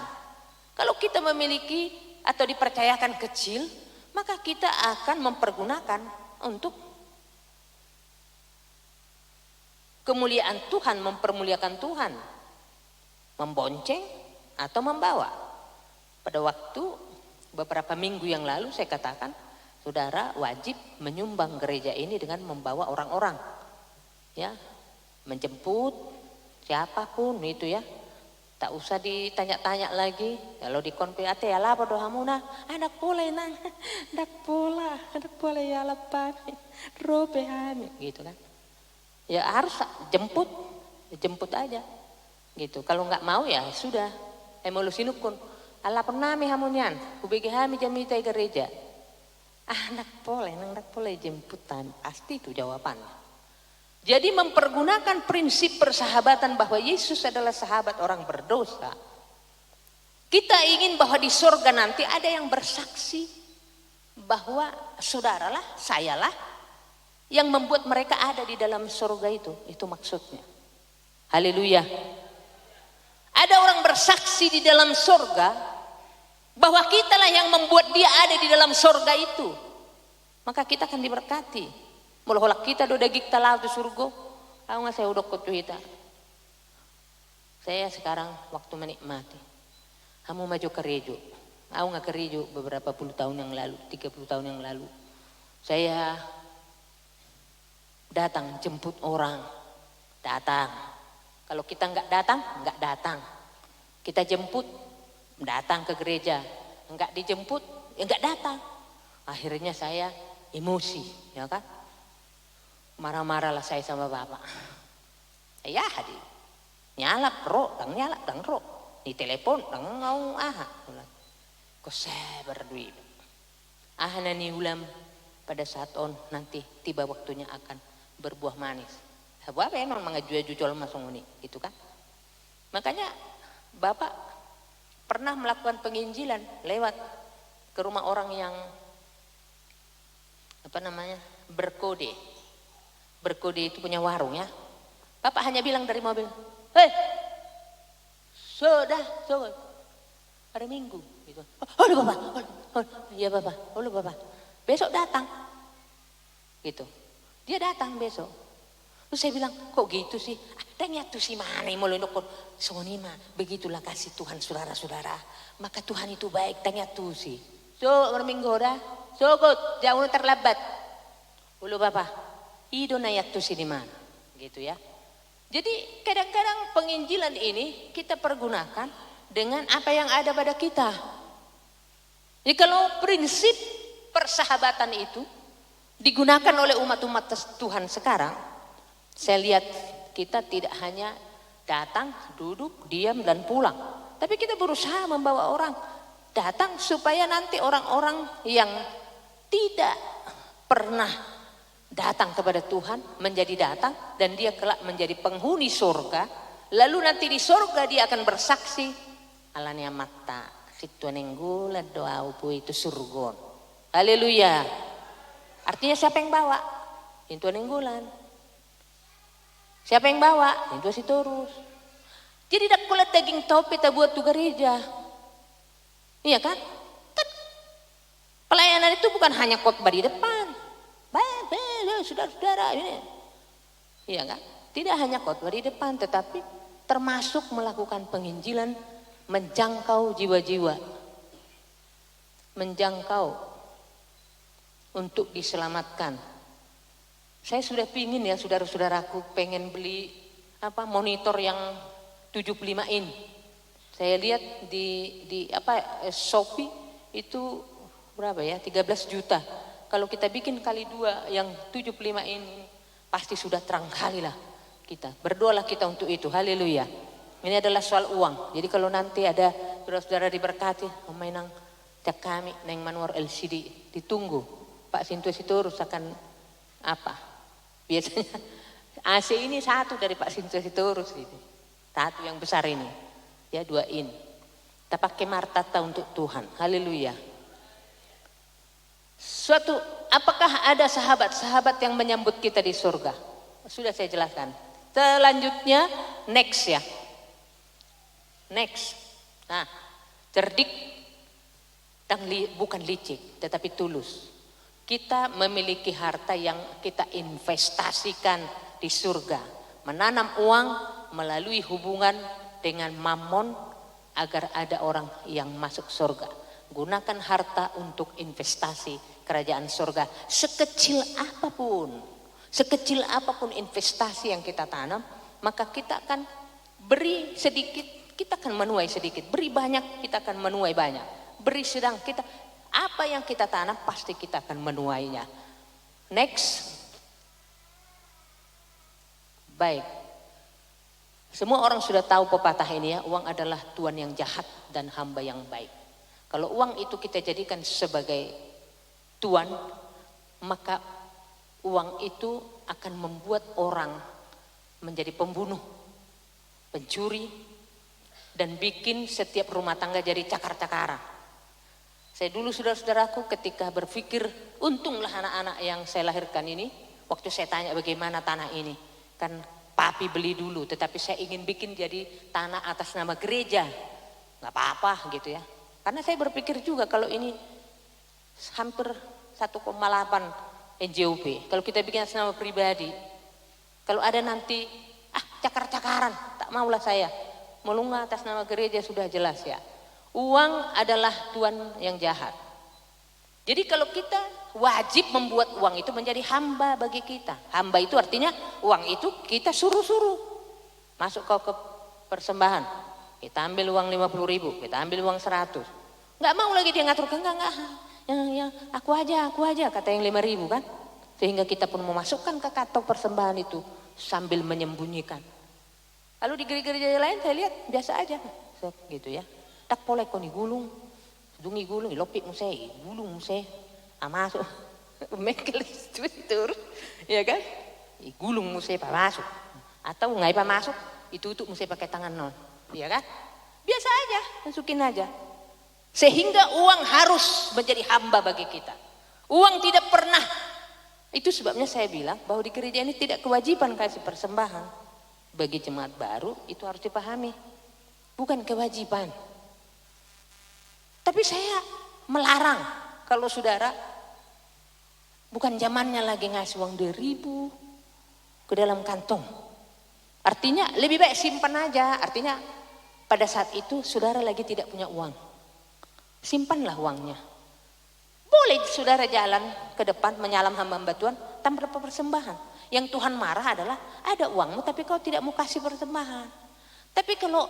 Kalau kita memiliki atau dipercayakan kecil, maka kita akan mempergunakan untuk kemuliaan Tuhan, mempermuliakan Tuhan, membonceng atau membawa. Pada waktu beberapa minggu yang lalu saya katakan, saudara wajib menyumbang gereja ini dengan membawa orang-orang, ya, menjemput siapapun itu ya. Tak usah ditanya-tanya lagi. Kalau di konfirmasi ya lah doamu nah, anak boleh nang, anak boleh ya lepas, robehan, gitu kan. Ya harus jemput aja, gitu. Kalau nggak mau ya sudah, emolusinukun. Allah pernah hamunian, ubegi hami jamita gereja. Anak boleh jemputan, pasti itu jawabannya. Jadi mempergunakan prinsip persahabatan bahwa Yesus adalah sahabat orang berdosa. Kita ingin bahwa di surga nanti ada yang bersaksi bahwa saudaralah, sayalah yang membuat mereka ada di dalam surga itu. Itu maksudnya. Haleluya. Ada orang bersaksi di dalam surga bahwa kitalah yang membuat dia ada di dalam surga itu. Maka kita akan diberkati. Mula-mula kita do dagik talau di surga. Aku nggak saya udah kutuhita. Saya sekarang waktu menikmati. Kamu maju ke Rejo. Aku nggak ke Rejo beberapa puluh tahun yang lalu, 30 tahun yang lalu. Saya datang jemput orang, datang. Kalau kita nggak datang. Kita jemput, datang ke gereja. Nggak dijemput, ya nggak datang. Akhirnya saya emosi, ya kan? Marah-marahlah saya sama bapak. Ya hadir. Nyalap ro. Di telepon ngau Kok saya berduit. Nani ulam pada saat nanti tiba waktunya akan berbuah manis. Apa memang mengajua-jual masuk ini, gitu kan? Makanya bapak pernah melakukan penginjilan lewat ke rumah orang yang berkode itu punya warung ya. Bapak hanya bilang dari mobil, sudah hari Minggu gitu. Bapak, iya bapak, bapak, besok datang, gitu. Dia datang besok. Terus saya bilang, kok gitu sih? Ternyata si mana mulai nukun sonima. Begitulah kasih Tuhan saudara-saudara. Maka Tuhan itu baik, ternyata sih. Hari Minggu dah, jangan terlambat. Bapak. Ido nayat tu sini mana, gitu ya. Jadi kadang-kadang penginjilan ini kita pergunakan dengan apa yang ada pada kita. Jadi kalau prinsip persahabatan itu digunakan oleh umat-umat Tuhan sekarang, saya lihat kita tidak hanya datang, duduk, diam dan pulang, tapi kita berusaha membawa orang datang supaya nanti orang-orang yang tidak pernah datang kepada Tuhan menjadi datang dan dia kelak menjadi penghuni surga. Lalu nanti di surga dia akan bersaksi alania mata situan enggula doa upu itu surgon. Haleluya. Artinya siapa yang bawa? Itu enggulan. Siapa yang bawa? Itu si terus. Jadi dak kulat daging topi tak buat tu gereja. Iya kan? Pelayanan itu bukan hanya khotbah di depan. Saudara-saudara ini, iya kan? Tidak hanya khotbah di depan, tetapi termasuk melakukan penginjilan, menjangkau jiwa-jiwa, menjangkau untuk diselamatkan. Saya sudah pingin ya saudara-saudaraku pengen beli monitor yang 75 in. Saya lihat di Shopee itu berapa ya? 13 juta. Kalau kita bikin kali 2 yang 75 ini pasti sudah terang kali lah kita. Berdoalah kita untuk itu. Haleluya. Ini adalah soal uang. Jadi kalau nanti ada saudara-saudara diberkati, mainang cak kami neng Manuar LCD, ditunggu Pak Sintu Sitorus akan apa? Biasanya AC ini satu dari Pak Sintu Sitorus ini, satu yang besar ini, ya 2 in. Kita pakai martata untuk Tuhan, haleluya. Apakah ada sahabat-sahabat yang menyambut kita di surga? Sudah saya jelaskan. Selanjutnya next ya. Next. Nah, cerdik dan bukan licik, tetapi tulus. Kita memiliki harta yang kita investasikan di surga. Menanam uang melalui hubungan dengan Mammon agar ada orang yang masuk surga. Gunakan harta untuk investasi kerajaan surga. Sekecil apapun investasi yang kita tanam, maka kita akan beri sedikit, kita akan menuai sedikit. Beri banyak, kita akan menuai banyak. Beri sedang, apa yang kita tanam pasti kita akan menuainya. Next. Baik. Semua orang sudah tahu pepatah ini ya, uang adalah tuan yang jahat dan hamba yang baik. Kalau uang itu kita jadikan sebagai tuan, maka uang itu akan membuat orang menjadi pembunuh, pencuri, dan bikin setiap rumah tangga jadi cakar-cakaran. Saya dulu saudara-saudaraku ketika berpikir, untunglah anak-anak yang saya lahirkan ini, waktu saya tanya bagaimana tanah ini, kan papi beli dulu, tetapi saya ingin bikin jadi tanah atas nama gereja, nggak apa-apa gitu ya. Karena saya berpikir juga kalau ini hampir 1,8 NJOP, kalau kita bikin atas nama pribadi, kalau ada nanti cakar-cakaran, tak maulah saya. Melunga atas nama gereja sudah jelas ya. Uang adalah tuan yang jahat. Jadi kalau kita wajib membuat uang itu menjadi hamba bagi kita. Hamba itu artinya uang itu kita suruh-suruh masuk ke persembahan. Kita ambil uang 50.000, kita ambil uang 100. Nggak mau lagi dia ngatur, enggak. Yang aku aja kata yang 5.000 kan. Sehingga kita pun memasukkan ke kantong persembahan itu sambil menyembunyikan. Lalu di gereja-gereja lain saya lihat biasa aja gitu ya. Tak boleh kau gulung, dungi gulung, lopik musai, gulung musai, masuk, mekel itu, ya kan? Gulung musai pak masuk, atau nggak pak masuk, ditutup musai pakai tangan nol, ya kan? Biasa aja, masukin aja. Sehingga uang harus menjadi hamba bagi kita. Uang tidak pernah. Itu sebabnya saya bilang bahwa di gereja ini tidak kewajiban kasih persembahan. Bagi jemaat baru itu harus dipahami, bukan kewajiban. Tapi saya melarang kalau saudara bukan zamannya lagi ngasih uang 2.000 ke dalam kantong. Artinya lebih baik simpan aja. Artinya pada saat itu saudara lagi tidak punya uang, simpanlah uangnya. Boleh saudara jalan ke depan menyalam hamba Tuhan tanpa persembahan. Yang Tuhan marah adalah ada uangmu tapi kau tidak mau kasih persembahan. Tapi kalau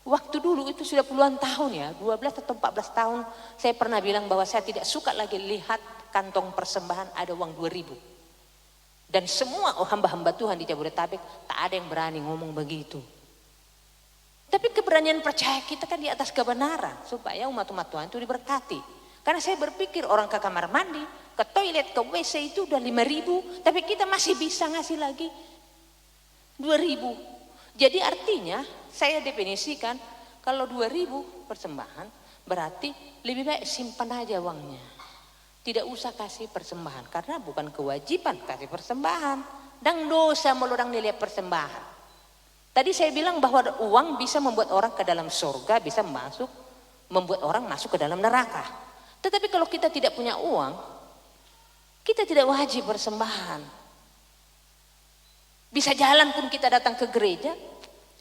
waktu dulu itu sudah puluhan tahun ya, 12 atau 14 tahun, saya pernah bilang bahwa saya tidak suka lagi lihat kantong persembahan ada uang 2.000. Dan semua hamba-hamba Tuhan di Jabodetabek tak ada yang berani ngomong begitu. Tapi keberanian percaya kita kan di atas kebenaran supaya umat-umat Tuhan itu diberkati. Karena saya berpikir orang ke kamar mandi, ke toilet, ke WC itu udah 5.000, tapi kita masih bisa ngasih lagi 2.000. Jadi artinya saya definisikan kalau 2.000 persembahan berarti lebih baik simpan aja uangnya. Tidak usah kasih persembahan karena bukan kewajiban kasih persembahan. Dan dosa melorang nilai persembahan. Tadi saya bilang bahwa uang bisa membuat orang ke dalam surga, bisa membuat orang masuk ke dalam neraka. Tetapi kalau kita tidak punya uang, kita tidak wajib persembahan. Bisa jalan pun kita datang ke gereja,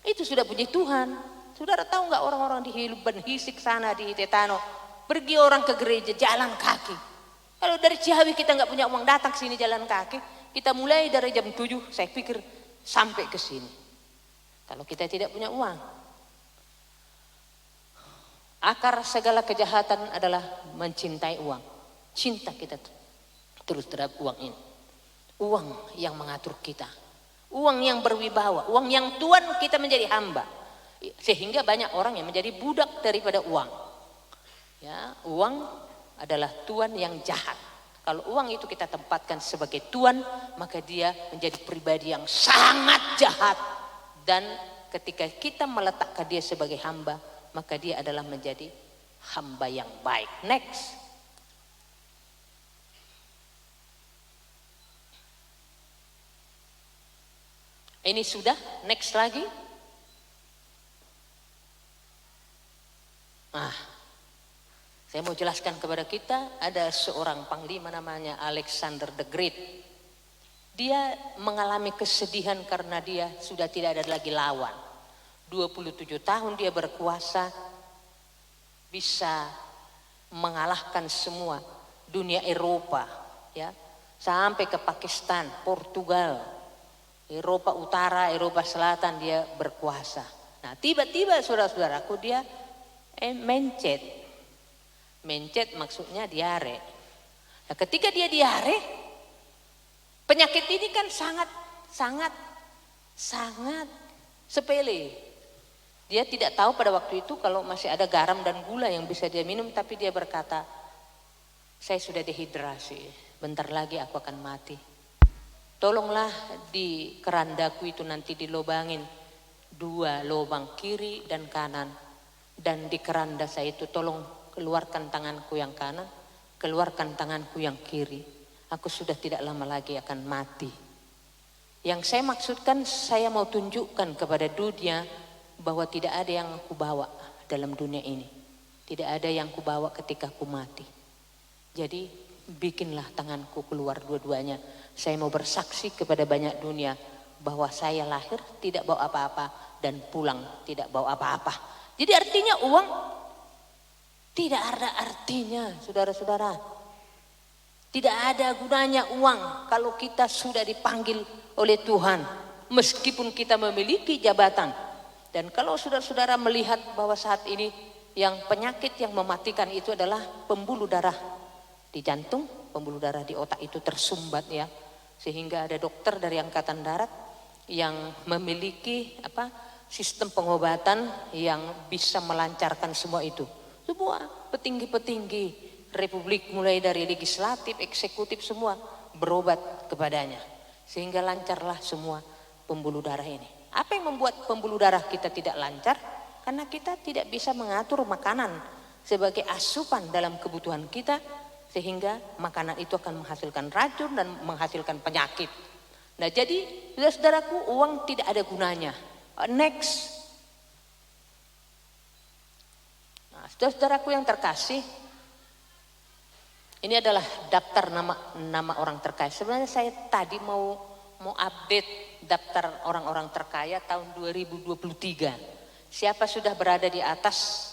itu sudah puji Tuhan. Saudara tahu nggak orang-orang di Hiluban Hisik sana di Tetano, pergi orang ke gereja jalan kaki. Kalau dari Ciawi kita nggak punya uang datang ke sini jalan kaki, kita mulai dari jam 7, saya pikir sampai ke sini. Kalau kita tidak punya uang, akar segala kejahatan adalah mencintai uang. Cinta kita terus terhadap uang ini. Uang yang mengatur kita. Uang yang berwibawa, uang yang tuan kita menjadi hamba. Sehingga banyak orang yang menjadi budak daripada uang. Ya, uang adalah tuan yang jahat. Kalau uang itu kita tempatkan sebagai tuan, maka dia menjadi pribadi yang sangat jahat. Dan ketika kita meletakkan dia sebagai hamba, maka dia adalah menjadi hamba yang baik. Next. Ini sudah, next lagi. Saya mau jelaskan kepada kita, ada seorang panglima namanya Alexander the Great. Dia mengalami kesedihan karena dia sudah tidak ada lagi lawan. 27 tahun dia berkuasa, bisa mengalahkan semua dunia Eropa, ya, sampai ke Pakistan, Portugal, Eropa Utara, Eropa Selatan dia berkuasa. Nah, tiba-tiba saudara-saudaraku dia mencet. Mencet maksudnya diare. Nah, ketika dia diare, penyakit ini kan sangat sepele. Dia tidak tahu pada waktu itu kalau masih ada garam dan gula yang bisa dia minum, tapi dia berkata, saya sudah dehidrasi, bentar lagi aku akan mati. Tolonglah di kerandaku itu nanti dilobangin 2 lubang kiri dan kanan. Dan di keranda saya itu tolong keluarkan tanganku yang kanan, keluarkan tanganku yang kiri. Aku sudah tidak lama lagi akan mati. Yang saya maksudkan, saya mau tunjukkan kepada dunia bahwa tidak ada yang aku bawa dalam dunia ini. Tidak ada yang aku bawa ketika aku mati. Jadi bikinlah tanganku keluar dua-duanya. Saya mau bersaksi kepada banyak dunia bahwa saya lahir tidak bawa apa-apa dan pulang tidak bawa apa-apa. Jadi artinya uang tidak ada artinya, saudara-saudara. Tidak ada gunanya uang kalau kita sudah dipanggil oleh Tuhan. Meskipun kita memiliki jabatan. Dan kalau saudara-saudara melihat bahwa saat ini yang penyakit yang mematikan itu adalah pembuluh darah di jantung, pembuluh darah di otak itu tersumbat, ya. Sehingga ada dokter dari Angkatan Darat yang memiliki sistem pengobatan yang bisa melancarkan semua itu. Semua petinggi-petinggi republik mulai dari legislatif, eksekutif semua berobat kepadanya. Sehingga lancarlah semua pembuluh darah ini. Apa yang membuat pembuluh darah kita tidak lancar? Karena kita tidak bisa mengatur makanan sebagai asupan dalam kebutuhan kita. Sehingga makanan itu akan menghasilkan racun dan menghasilkan penyakit. Nah, jadi saudara-saudaraku, uang tidak ada gunanya. Next. Nah, saudara-saudaraku yang terkasih, ini adalah daftar nama orang terkaya. Sebenarnya saya tadi mau update daftar orang-orang terkaya tahun 2023. Siapa sudah berada di atas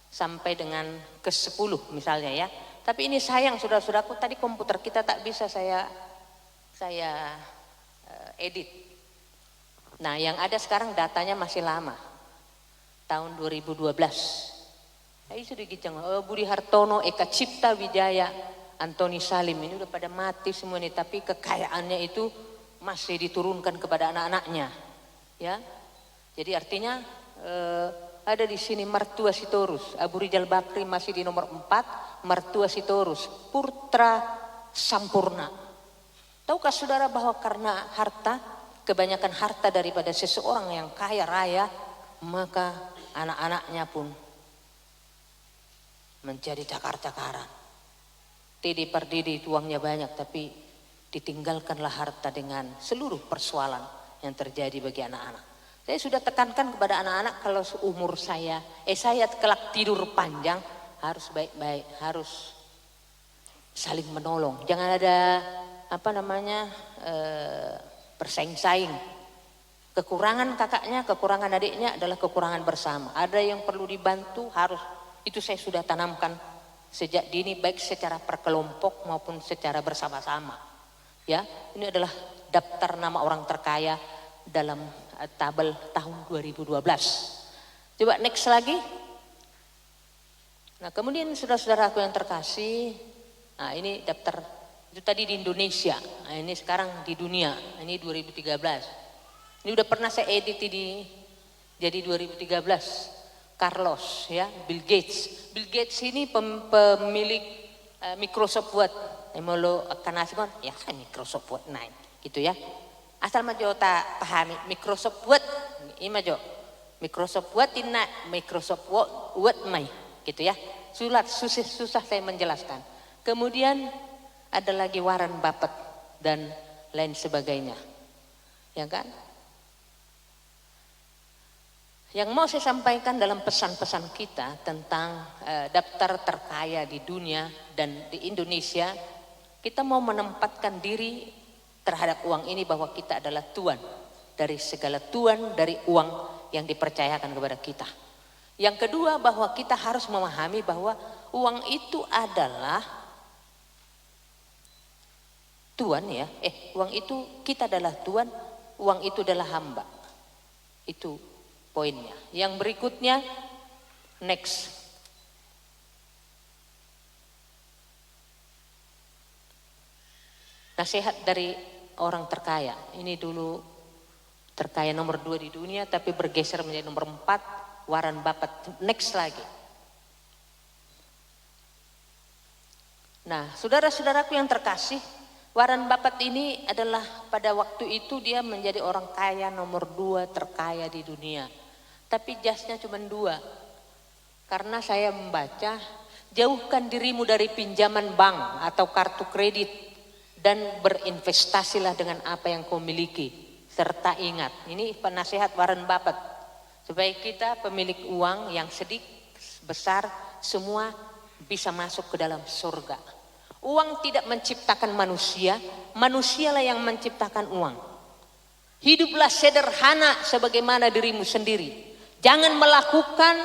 sampai dengan ke-10 misalnya, ya. Tapi ini sayang saudara-saudaraku, tadi komputer kita tak bisa saya edit. Nah, yang ada sekarang datanya masih lama. Tahun 2012. Saya sudah gicang, Budi Hartono, Eka Cipta Wijaya, Antoni Salim, ini udah pada mati semua nih, tapi kekayaannya itu masih diturunkan kepada anak-anaknya. Ya. Jadi artinya ada di sini Mertua Sitorus, Abu Rizal Bakri masih di nomor 4, Mertua Sitorus, Putra Sampurna. Tahukah saudara bahwa karena harta, kebanyakan harta daripada seseorang yang kaya raya, maka anak-anaknya pun menjadi cakar-cakaran. Tidi pardidi uangnya banyak, tapi ditinggalkanlah harta dengan seluruh persoalan yang terjadi bagi anak-anak. Saya sudah tekankan kepada anak-anak kalau seumur saya kelak tidur panjang, harus baik-baik, harus saling menolong. Jangan ada bersaing-saing. Kekurangan kakaknya, kekurangan adiknya adalah kekurangan bersama. Ada yang perlu dibantu, harus. Itu saya sudah tanamkan sejak dini, baik secara perkelompok maupun secara bersama-sama. Ya, ini adalah daftar nama orang terkaya dalam tabel tahun 2012. Coba next lagi. Nah, kemudian saudara-saudaraku yang terkasih, nah ini daftar. Itu tadi di Indonesia, nah ini sekarang di dunia, ini 2013. Ini udah pernah saya edit di jadi 2013. Carlos ya, Bill Gates. Bill Gates ini pemilik Microsoft Word. Emolo akan asing ya Microsoft Word naik gitu ya. Asal majo tak pahami Microsoft Word, ini majo Microsoft Word tina Microsoft Word mai gitu ya. Susah saya menjelaskan. Kemudian ada lagi Warren Buffett dan lain sebagainya. Ya kan? Yang mau saya sampaikan dalam pesan-pesan kita tentang daftar terkaya di dunia dan di Indonesia, kita mau menempatkan diri terhadap uang ini bahwa kita adalah tuan dari segala tuan dari uang yang dipercayakan kepada kita. Yang kedua bahwa kita harus memahami bahwa uang itu adalah tuan ya, uang itu kita adalah tuan, uang itu adalah hamba. Itu poinnya. Yang berikutnya, next. Nasihat dari orang terkaya. Ini dulu terkaya nomor 2 di dunia, tapi bergeser menjadi nomor 4, Warren Buffett. Next lagi. Nah, saudara-saudaraku yang terkasih, Warren Buffett ini adalah pada waktu itu dia menjadi orang kaya nomor 2 terkaya di dunia. Tapi jasnya cuma 2. Karena saya membaca, jauhkan dirimu dari pinjaman bank atau kartu kredit dan berinvestasilah dengan apa yang kau miliki. Serta ingat, ini penasihat Warren Buffett. Supaya kita pemilik uang yang sedikit besar semua bisa masuk ke dalam surga. Uang tidak menciptakan manusia, manusialah yang menciptakan uang. Hiduplah sederhana sebagaimana dirimu sendiri. Jangan melakukan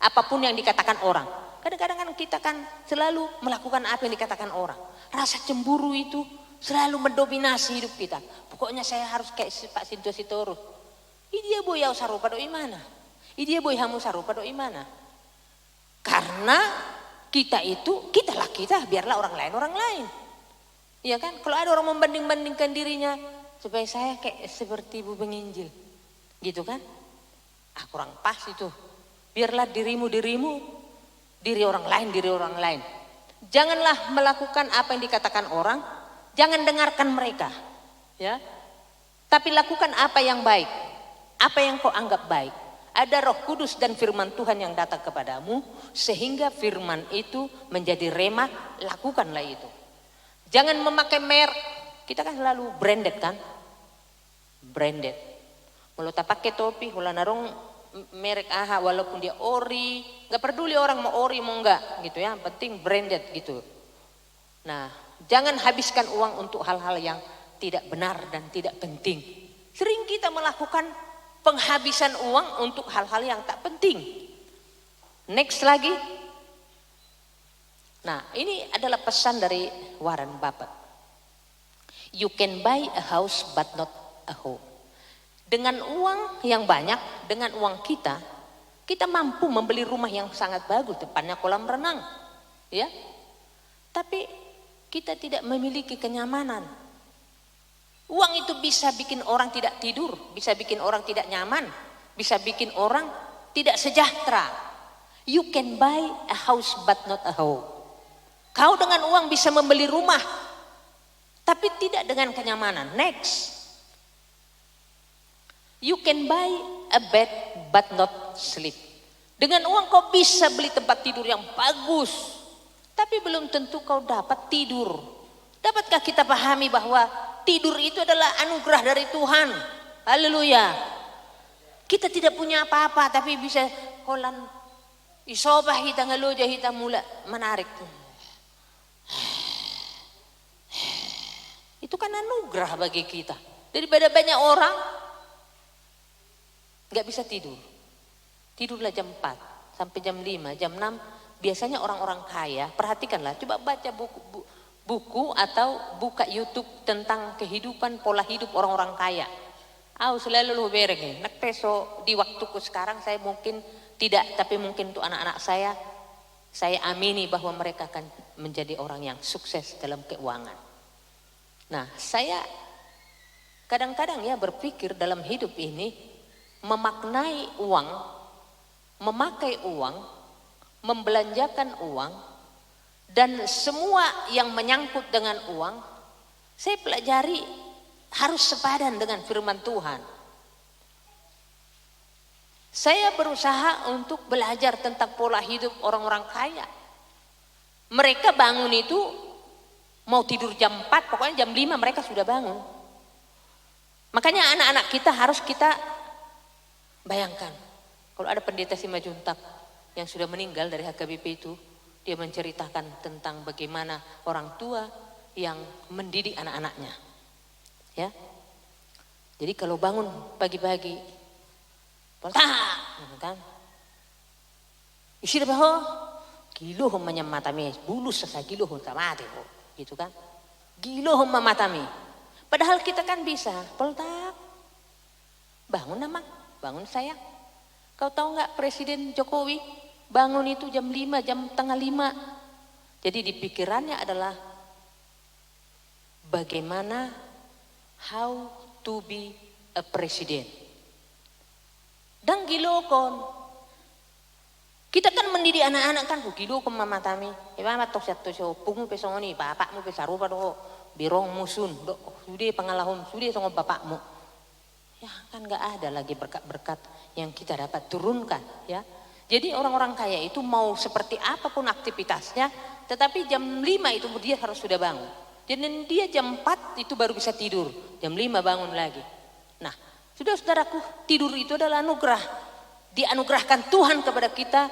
apapun yang dikatakan orang. Kadang-kadang kan kita kan selalu melakukan apa yang dikatakan orang. Rasa cemburu itu selalu mendominasi hidup kita. Pokoknya saya harus kayak Pak Sinto Sitorus. Dia boy yau sarupa doi mana? Dia boy hamu sarupa doi mana? Karena kita itu, kita, biarlah orang lain. Iya kan? Kalau ada orang membanding-bandingkan dirinya, supaya saya kayak seperti ibu penginjil. Gitu kan? Kurang pas itu. Biarlah dirimu, diri orang lain. Janganlah melakukan apa yang dikatakan orang, jangan dengarkan mereka. Ya. Tapi lakukan apa yang baik. Apa yang kau anggap baik. Ada Roh Kudus dan firman Tuhan yang datang kepadamu sehingga firman itu menjadi rema, lakukanlah itu. Jangan memakai merek. Kita kan selalu branded kan? Branded. Kalau tak pakai topi, kalau narong merek AHA walaupun dia ori, nggak peduli orang mau ori mau enggak gitu ya, yang penting branded gitu. Nah, jangan habiskan uang untuk hal-hal yang tidak benar dan tidak penting. Sering kita melakukan penghabisan uang untuk hal-hal yang tak penting. Next lagi. Nah, ini adalah pesan dari Warren Buffett. You can buy a house but not a home. Dengan uang yang banyak, dengan uang kita mampu membeli rumah yang sangat bagus, depannya kolam renang. Ya. Tapi kita tidak memiliki kenyamanan. Uang itu bisa bikin orang tidak tidur, bisa bikin orang tidak nyaman, bisa bikin orang tidak sejahtera. You can buy a house but not a home. Kau dengan uang bisa membeli rumah, tapi tidak dengan kenyamanan. Next. You can buy a bed but not sleep. Dengan uang kau bisa beli tempat tidur yang bagus, tapi belum tentu kau dapat tidur. Dapatkah kita pahami bahwa tidur itu adalah anugerah dari Tuhan? Haleluya. Kita tidak punya apa-apa tapi bisa kolan isobah kita ngeloja kita mula menarik. Itu kan anugerah bagi kita. Daripada banyak orang nggak bisa tidur. Tidurlah jam 4 sampai jam 5, jam 6. Biasanya orang-orang kaya, perhatikanlah, coba baca buku atau buka YouTube tentang kehidupan pola hidup orang-orang kaya. Selalu lu bereng. Nak peso di waktuku sekarang saya mungkin tidak, tapi mungkin untuk anak-anak saya amini bahwa mereka akan menjadi orang yang sukses dalam keuangan. Nah, saya kadang-kadang ya berpikir dalam hidup ini memaknai uang, memakai uang, membelanjakan uang, dan semua yang menyangkut dengan uang, saya pelajari harus sepadan dengan firman Tuhan. Saya berusaha untuk belajar tentang pola hidup orang-orang kaya. Mereka bangun itu mau tidur jam 4, pokoknya jam 5 mereka sudah bangun. Makanya anak-anak kita harus kita bayangkan. Kalau ada pendeta Simajuntak yang sudah meninggal dari HKBP itu, dia menceritakan tentang bagaimana orang tua yang mendidik anak-anaknya. Ya. Jadi kalau bangun pagi-pagi, kan? Isi baho, gilo homanya matami, bulus sasa gilo mati, gitu kan? Gilo homma matami. Padahal kita kan bisa, poltak, bangun nama, bangun sayang. Kau tahu nggak Presiden Jokowi bangun itu jam 5, jam tengah 5. Jadi di pikirannya adalah bagaimana how to be a president. Dan gilokon. Kita kan mendidik anak-anak kan, gilokon mamatami. Mama tok satu so pungu pesongoni, bapakmu pesarupa do, birong musun, do, sudah pengalahun, sudah sama bapakmu. Ya kan nggak ada lagi berkat-berkat yang kita dapat turunkan, ya. Jadi orang-orang kaya itu mau seperti apapun aktivitasnya, tetapi jam 5 itu dia harus sudah bangun. Dan dia jam 4 itu baru bisa tidur, jam 5 bangun lagi. Nah, saudara-saudaraku, tidur itu adalah anugerah. Dianugerahkan Tuhan kepada kita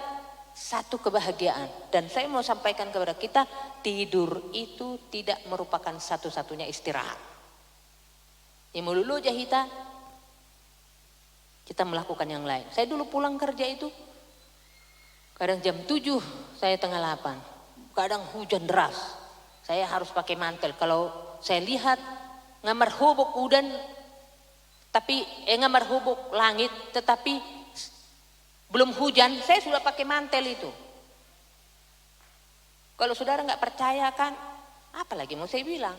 satu kebahagiaan. Dan saya mau sampaikan kepada kita, tidur itu tidak merupakan satu-satunya istirahat. Imululu jahita, kita melakukan yang lain. Saya dulu pulang kerja itu, kadang jam 7, saya tengah 8. Kadang hujan deras, saya harus pakai mantel. Kalau saya lihat ngamar hubuk udan, tapi ngamar hubuk langit, tetapi belum hujan, saya sudah pakai mantel itu. Kalau saudara nggak percaya kan, apa lagi mau saya bilang?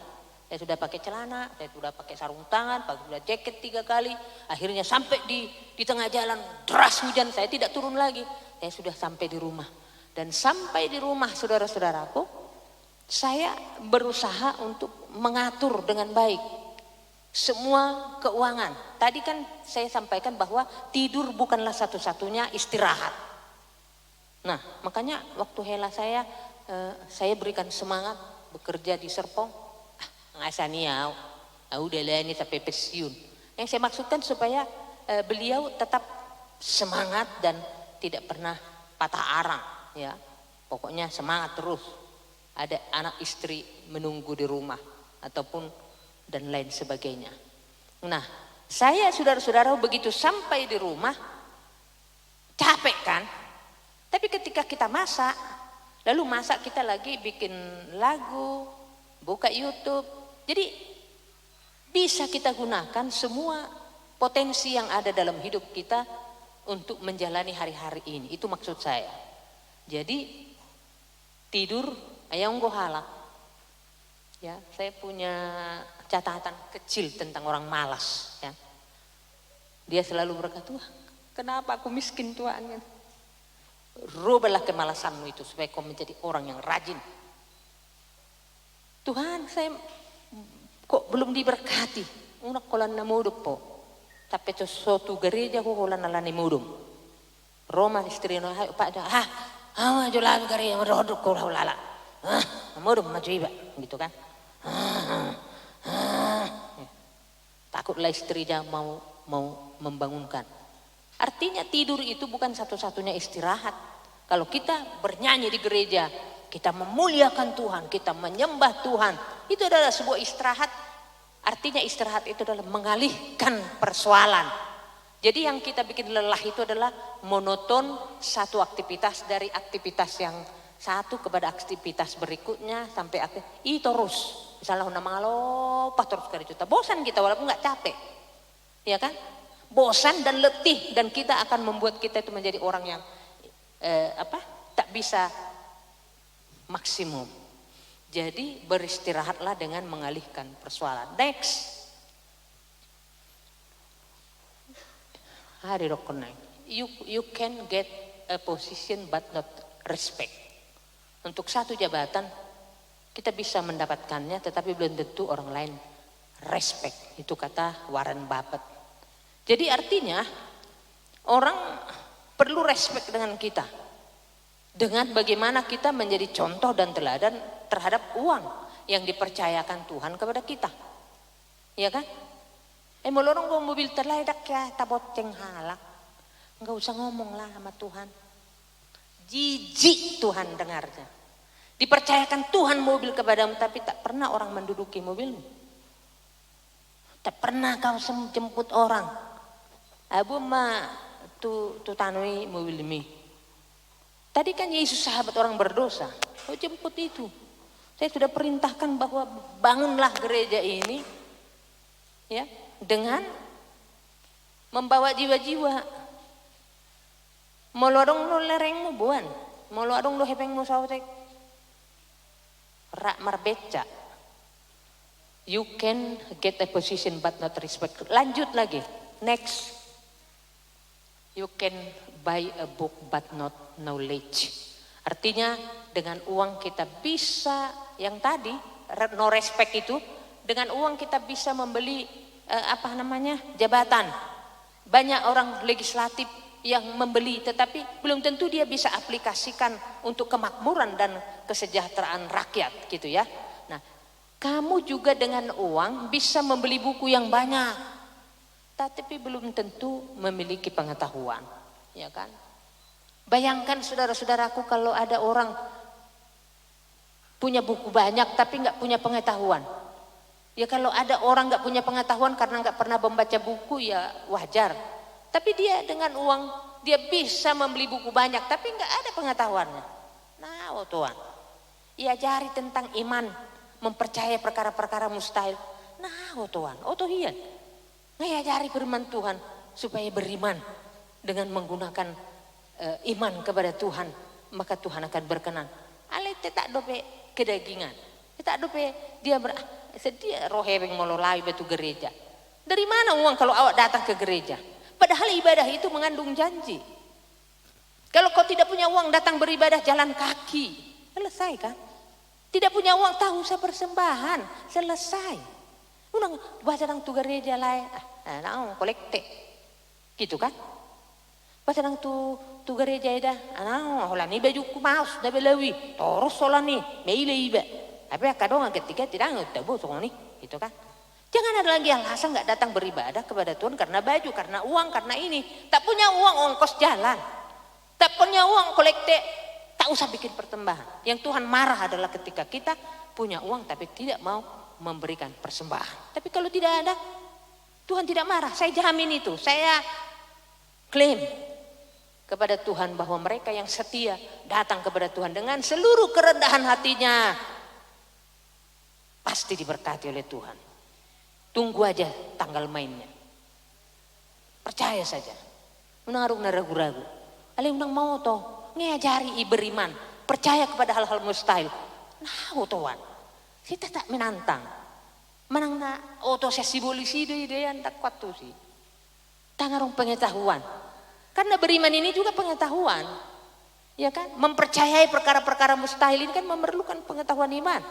Saya sudah pakai celana, saya sudah pakai sarung tangan, sudah jaket 3 kali. Akhirnya sampai di tengah jalan deras hujan, saya tidak turun lagi. Saya sudah sampai di rumah. Dan sampai di rumah saudara-saudaraku, saya berusaha untuk mengatur dengan baik semua keuangan. Tadi kan saya sampaikan bahwa tidur bukanlah satu-satunya istirahat. Nah, makanya waktu hela saya berikan semangat bekerja di Serpong. Ngasaniau, udah lah ini sampai pensiun. Yang saya maksudkan supaya beliau tetap semangat dan tidak pernah patah arang, ya. Pokoknya semangat terus. Ada anak istri menunggu di rumah ataupun dan lain sebagainya. Nah, saya saudara-saudara begitu sampai di rumah capek kan? Tapi ketika kita masak, lalu masak kita lagi bikin lagu, buka YouTube. Jadi bisa kita gunakan semua potensi yang ada dalam hidup kita untuk menjalani hari-hari ini. Itu maksud saya. Jadi tidur ayang gohalak. Ya, saya punya catatan kecil tentang orang malas. Ya. Dia selalu berkata, wah, kenapa aku miskin Tuhan? Rubahlah kemalasanmu itu supaya kau menjadi orang yang rajin. Tuhan, saya kok belum diberkati. Unak kolan na muduk po. Tapi itu suatu gereja ko kolan na lani mudum. Roma istri no hayo pa ada. Ajo labi gereja merodok ko lala. Mudum maju iba gitu kan. Takutlah istrinya mau membangunkan. Artinya tidur itu bukan satu-satunya istirahat. Kalau kita bernyanyi di gereja, kita memuliakan Tuhan, kita menyembah Tuhan, itu adalah sebuah istirahat. Artinya istirahat itu adalah mengalihkan persoalan. Jadi yang kita bikin lelah itu adalah monoton satu aktivitas dari aktivitas yang satu kepada aktivitas berikutnya sampai itu terus. Misalnya una mangalopah terus kali juta, bosan kita walaupun nggak capek, ya kan? Bosan dan letih, dan kita akan membuat kita itu menjadi orang yang tak bisa maksimum. Jadi beristirahatlah dengan mengalihkan persoalan. Next, Hari Rokonai. You can get a position but not respect. Untuk satu jabatan kita bisa mendapatkannya, tetapi belum tentu orang lain respect. Itu kata Warren Buffett. Jadi artinya orang perlu respect dengan kita, dengan bagaimana kita menjadi contoh dan teladan terhadap uang yang dipercayakan Tuhan kepada kita, ya kan? Molorong gua mobil terledak ya, taboteng halak, nggak usah ngomong lah sama Tuhan. Jijik Tuhan dengarnya. Dipercayakan Tuhan mobil kepadamu, tapi tak pernah orang menduduki mobilmu. Tak pernah kau jemput orang. Abu ma tu tanui mobil ini. Tadi kan Yesus sahabat orang berdosa. Kau jemput itu. Saya sudah perintahkan bahwa bangunlah gereja ini, ya, dengan membawa jiwa-jiwa. Molorong lo lerengmu buan, molorong lo hepengmu sautek. Rak marbeca. You can get a position but not respect. Lanjut lagi. Next. You can buy a book but not knowledge. Artinya dengan uang kita bisa, yang tadi no respect itu, dengan uang kita bisa membeli jabatan. Banyak orang legislatif yang membeli, tetapi belum tentu dia bisa aplikasikan untuk kemakmuran dan kesejahteraan rakyat gitu ya. Nah, kamu juga dengan uang bisa membeli buku yang banyak, tapi belum tentu memiliki pengetahuan, ya kan? Bayangkan saudara-saudaraku kalau ada orang punya buku banyak tapi nggak punya pengetahuan. Ya kalau ada orang nggak punya pengetahuan karena nggak pernah membaca buku, ya wajar. Tapi dia dengan uang dia bisa membeli buku banyak tapi nggak ada pengetahuannya. Nah, Tuhan, iajari tentang iman, mempercayai perkara-perkara mustahil. Nah, Tuhan, Tuhan, ngajari firman Tuhan supaya beriman dengan menggunakan iman kepada Tuhan, maka Tuhan akan berkenan. Ale tak dope kedagingan, tak dope dia sedia rohebeng mololai batu gereja. Dari mana uang kalau awak datang ke gereja? Padahal ibadah itu mengandung janji. Kalau kau tidak punya uang datang beribadah jalan kaki, selesai kan? Tidak punya uang tahu usah persembahan, selesai. Unang baca nang tu gereja lai, nang kolekte, gitu kan? Baca nang tu gereja ida, nang hola ni baju kumaus, dah belawi, terus solan ni, meile iba. Apa kadang ketika tidak ngetabu soal ni, gitu kan? Jangan ada lagi alasan nggak datang beribadah kepada Tuhan karena baju, karena uang, karena ini. Tak punya uang ongkos jalan, tak punya uang kolekte, tak usah bikin persembahan. Yang Tuhan marah adalah ketika kita punya uang tapi tidak mau memberikan persembahan. Tapi kalau tidak ada, Tuhan tidak marah. Saya jamin itu, saya klaim kepada Tuhan bahwa mereka yang setia datang kepada Tuhan dengan seluruh kerendahan hatinya pasti diberkati oleh Tuhan. Tunggu aja tanggal mainnya. Percaya saja. Unang arung na ragu-ragu. Ale unang mau toh ngajari beriman, percaya kepada hal-hal mustahil. Nah, Tuhan, kita tak menantang. Manang na oto saya simbolisi ide yang tak kuat tuh sih. Tangarong pengetahuan. Karena beriman ini juga pengetahuan. Ya kan? Mempercayai perkara-perkara mustahil ini kan memerlukan pengetahuan iman.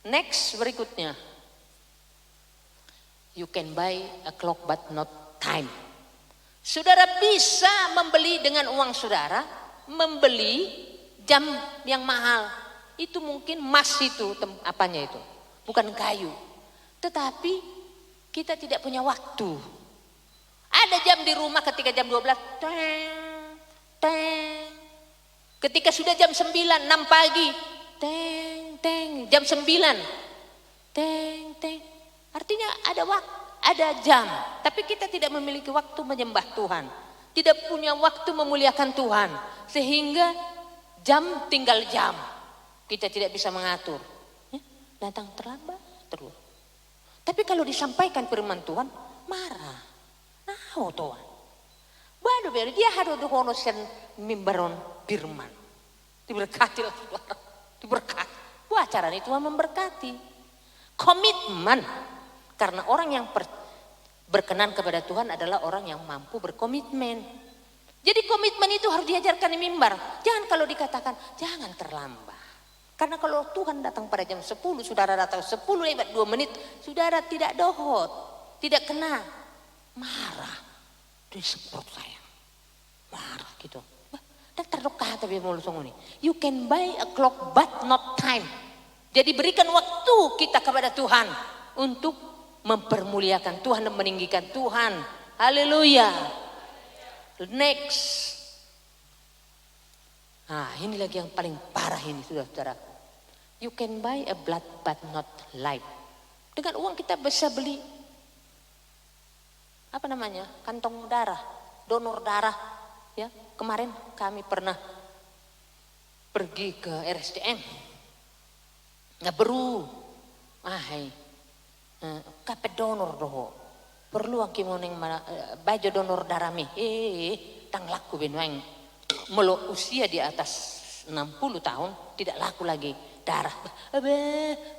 Next berikutnya. You can buy a clock but not time. Saudara bisa membeli dengan uang saudara, membeli jam yang mahal. Itu mungkin emas itu, apanya itu? Bukan kayu. Tetapi kita tidak punya waktu. Ada jam di rumah ketika jam 12. Teng, teng. Ketika sudah jam 9, 6 pagi. Teng, teng. Jam 9. Teng, teng. Artinya ada waktu, ada jam. Tapi kita tidak memiliki waktu menyembah Tuhan. Tidak punya waktu memuliakan Tuhan. Sehingga jam tinggal jam. Kita tidak bisa mengatur. Ya, datang terlambat terus. Tapi kalau disampaikan firman Tuhan, marah. Nah, Tuhan. Waduh, dia harus dihonosen mimbaron firman. Diberkati lah Tuhan. Diberkati. Wah, caranya Tuhan memberkati. Komitmen. Karena orang yang berkenan kepada Tuhan adalah orang yang mampu berkomitmen. Jadi komitmen itu harus diajarkan di mimbar. Jangan kalau dikatakan, jangan terlambat. Karena kalau Tuhan datang pada jam 10, saudara datang 10:02, saudara tidak dohot, tidak kena, marah, disemprot saya, marah gitu. Dan terluka tapi mau ini. You can buy a clock but not time. Jadi berikan waktu kita kepada Tuhan untuk mempermuliakan Tuhan dan meninggikan Tuhan. Haleluya. Next. Nah, ini lagi yang paling parah ini, saudara-saudara. You can buy a blood but not life. Dengan uang kita bisa beli apa namanya? Kantong darah, donor darah. Ya, kemarin kami pernah pergi ke RSDM. Nggak perlu. Kapet donor doho. Perlu aki moneng baju donor darah mi. Tang laku benuang. Melo usia di atas 60 tahun tidak laku lagi darah.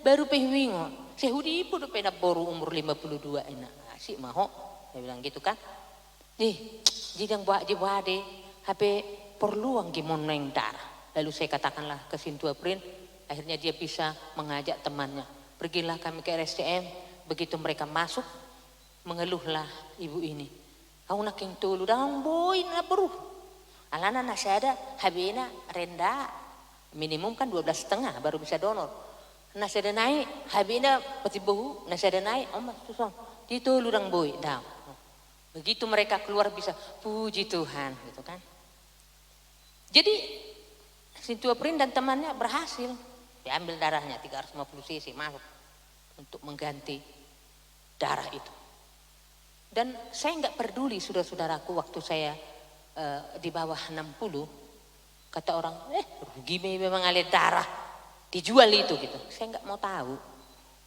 Baru pehwingo. Sehudi pun pena boru umur 52 enak. Si maho. Saya bilang gitu kan. Jidang buat jibade HP perlu ang gimoneng darah. Lalu saya katakanlah ke Sintu Aprin, akhirnya dia bisa mengajak temannya. Pergilah kami ke RSCM, begitu mereka masuk, mengeluhlah ibu ini. Aku nak yang tulu dang boy na beru. Alana nasi ada habina rendah, minimum kan 12,5 baru bisa donor. Nasi ada naik, habina pasti bohu, nasi ada naik, mas susah. Ditulu dang boy, dang. Begitu mereka keluar bisa puji Tuhan gitu kan. Jadi Sintu Aprin dan temannya berhasil diambil darahnya 350 cc masuk untuk mengganti darah itu. Dan saya nggak peduli saudara-saudaraku waktu saya di bawah 60 kata orang rugi memang ngalir darah dijual itu gitu. Saya nggak mau tahu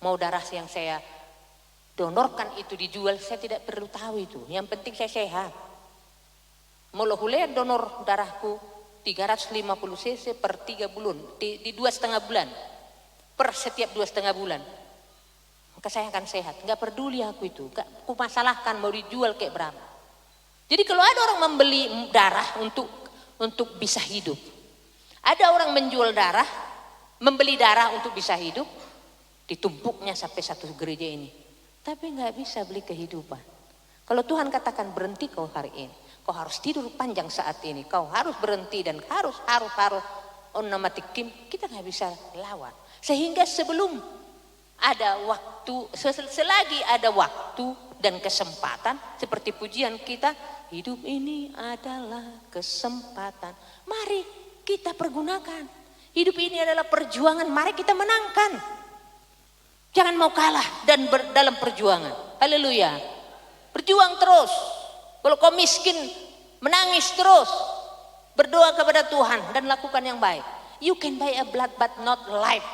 mau darah yang saya donorkan itu dijual, saya tidak perlu tahu itu. Yang penting saya sehat. Mulai donor darahku 350 cc per 3 bulan, di 2,5 bulan, per setiap 2,5 bulan. Maka saya akan sehat. Nggak peduli aku itu, nggak aku masalahkan mau dijual kayak berapa. Jadi kalau ada orang membeli darah untuk bisa hidup, ada orang menjual darah, membeli darah untuk bisa hidup, ditumpuknya sampai satu gereja ini. Tapi nggak bisa beli kehidupan. Kalau Tuhan katakan berhenti kau hari ini, kau harus tidur panjang saat ini, kau harus berhenti dan harus onamatikim, kita nggak bisa lawan. Sehingga sebelum ada waktu, selagi ada waktu dan kesempatan, seperti pujian kita, hidup ini adalah kesempatan. Mari kita pergunakan. Hidup ini adalah perjuangan, mari kita menangkan. Jangan mau kalah dan dalam perjuangan. Haleluya. Berjuang terus. Kalau kau miskin, menangis terus. Berdoa kepada Tuhan dan lakukan yang baik. You can buy a blood but not life.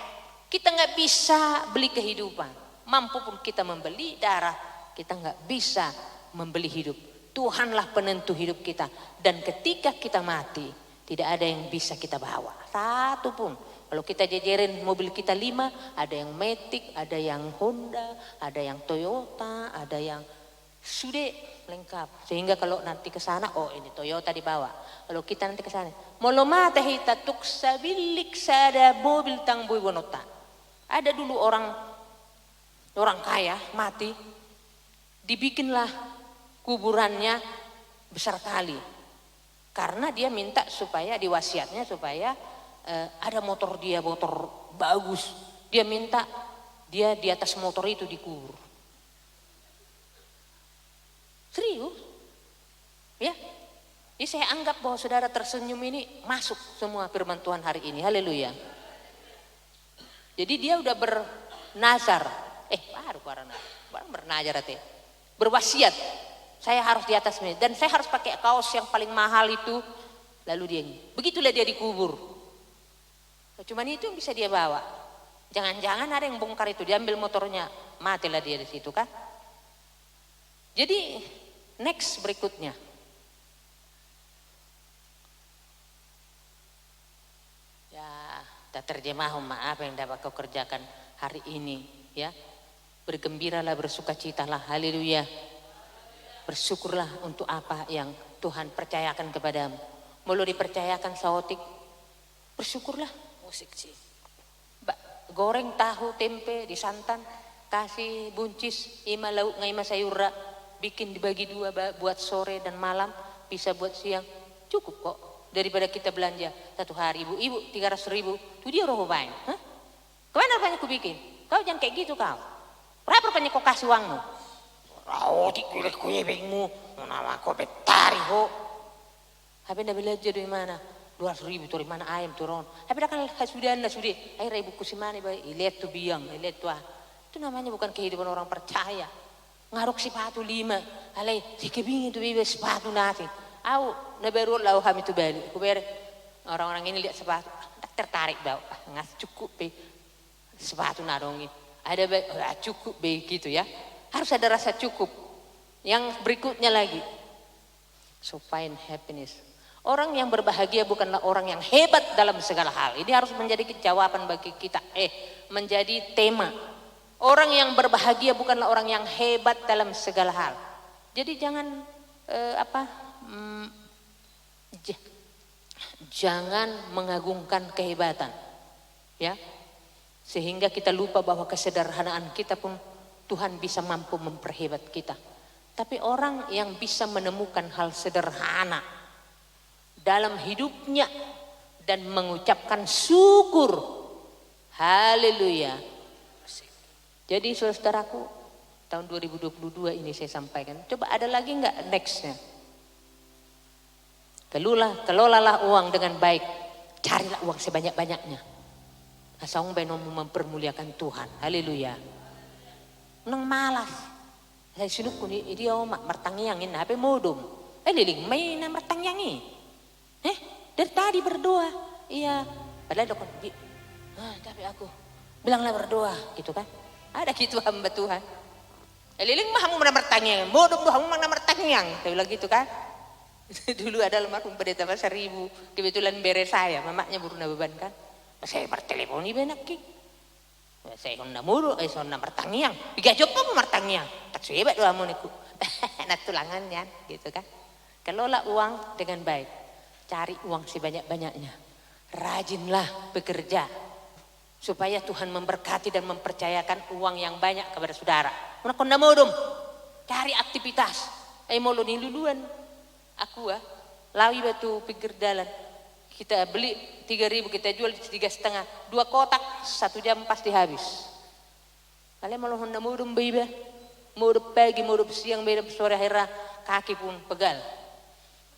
Kita nggak bisa beli kehidupan. Mampu pun kita membeli darah, kita nggak bisa membeli hidup. Tuhanlah penentu hidup kita. Dan ketika kita mati, tidak ada yang bisa kita bawa. Satu pun. Kalau kita jajarin mobil kita 5, ada yang Matic, ada yang Honda, ada yang Toyota, ada yang sudah lengkap. Sehingga kalau nanti ke sana, oh ini Toyota dibawa. Kalau kita nanti ke sana, molomata hita tuksa bilik sada mobil tangboy wonota. Ada dulu orang kaya mati, dibikinlah kuburannya besar kali. Karena dia minta supaya diwasiatnya supaya ada motor bagus. Dia minta dia di atas motor itu dikubur. Serius? Ya. Jadi saya anggap bahwa saudara tersenyum ini masuk semua firman Tuhan hari ini. Haleluya. Jadi dia udah bernazar. Baru bernazar teh. Berwasiat. Saya harus di atas ini dan saya harus pakai kaos yang paling mahal itu. Lalu dia begitulah dia dikubur. Cuman itu yang bisa dia bawa. Jangan-jangan ada yang bongkar itu, diambil motornya, matilah dia di situ kan. Jadi next berikutnya. Ya, tak terjemah apa yang dapat kau kerjakan hari ini ya. Bergembiralah, bersukacitalah, haleluya. bersyukurlah untuk apa yang Tuhan percayakan kepadamu. Mau dipercayakan saotik, bersyukurlah. Musik sih. Goreng tahu tempe disantan, kasih buncis, ima lauk ngai sayura, bikin dibagi dua buat sore dan malam, bisa buat siang, cukup kok. Daripada kita belanja satu hari ibu 300.000, tuh dia roh banyak. Hah? Kemana banyak ku bikin? Kau jangan kayak gitu kau. Berapa banyak kau kasih uangmu? Rau di kue bengmu, nama kau betari ho. Habis dah belajar dari mana? 200.000 dari mana ayam turun. Habis dah kan sudah. Akhirnya ibuku si mana lihat tuh biang, lihat tuh. Itu namanya bukan kehidupan orang percaya. Ngaruk sepatu 5, alai si kebingin tuh bebas sepatu nasi. Au, nabaru lau ham itu balik. Kuber orang-orang ini lihat sepatu, tak tertarik bau. Ngas cukup be sepatu narongin. Ada cukup begitu ya. Harus ada rasa cukup. Yang berikutnya lagi, so find happiness. Orang yang berbahagia bukanlah orang yang hebat dalam segala hal. Ini harus menjadi jawaban bagi kita. Menjadi tema. Orang yang berbahagia bukanlah orang yang hebat dalam segala hal. Jadi jangan jangan mengagungkan kehebatan, ya, sehingga kita lupa bahwa kesederhanaan kita pun Tuhan bisa mampu memperhebat kita. Tapi orang yang bisa menemukan hal sederhana dalam hidupnya dan mengucapkan syukur, haleluya. Jadi saudaraku, tahun 2022 ini saya sampaikan. Coba ada lagi enggak nextnya? Kelolalah uang dengan baik. Carilah uang sebanyak-banyaknya. Asal benom mempermuliakan Tuhan. Haleluya. Nang malas. Saya sinuk ni dia omak martangyangin apa modum. Liling main na martangyangi. Dari tadi berdoa. Iya. Padahal dokon. Tapi aku bilanglah berdoa gitu kan. Ada gitu hamba Tuhan. Liling mah kamu martangyang. Modum kamu mana martangyang. Saya bilang gitu kan. Dulu ada almarhum pendeta Pasar Ibu, kebetulan beres saya, mamanya baru beban kan. Saya berteleponi benak ki. Saya honda muru, honda martangyang. Biga job apa martangyang? Tak sebat doa moniku. Nah tulangannya gitu kan. Kelola uang dengan baik. Cari uang sebanyak-banyaknya. Rajinlah bekerja supaya Tuhan memberkati dan mempercayakan uang yang banyak kepada saudara. Mana konda modum? Cari aktivitas. Mau lo luluan. Aku lawi batu pinggir jalan. Kita beli 3.000, kita jual 3,5. 2 kotak 1 jam pasti habis. Kalian malah honda mudum beiba. Mudum pagi, mudum siang, mudum sore akhirnya kaki pun pegal.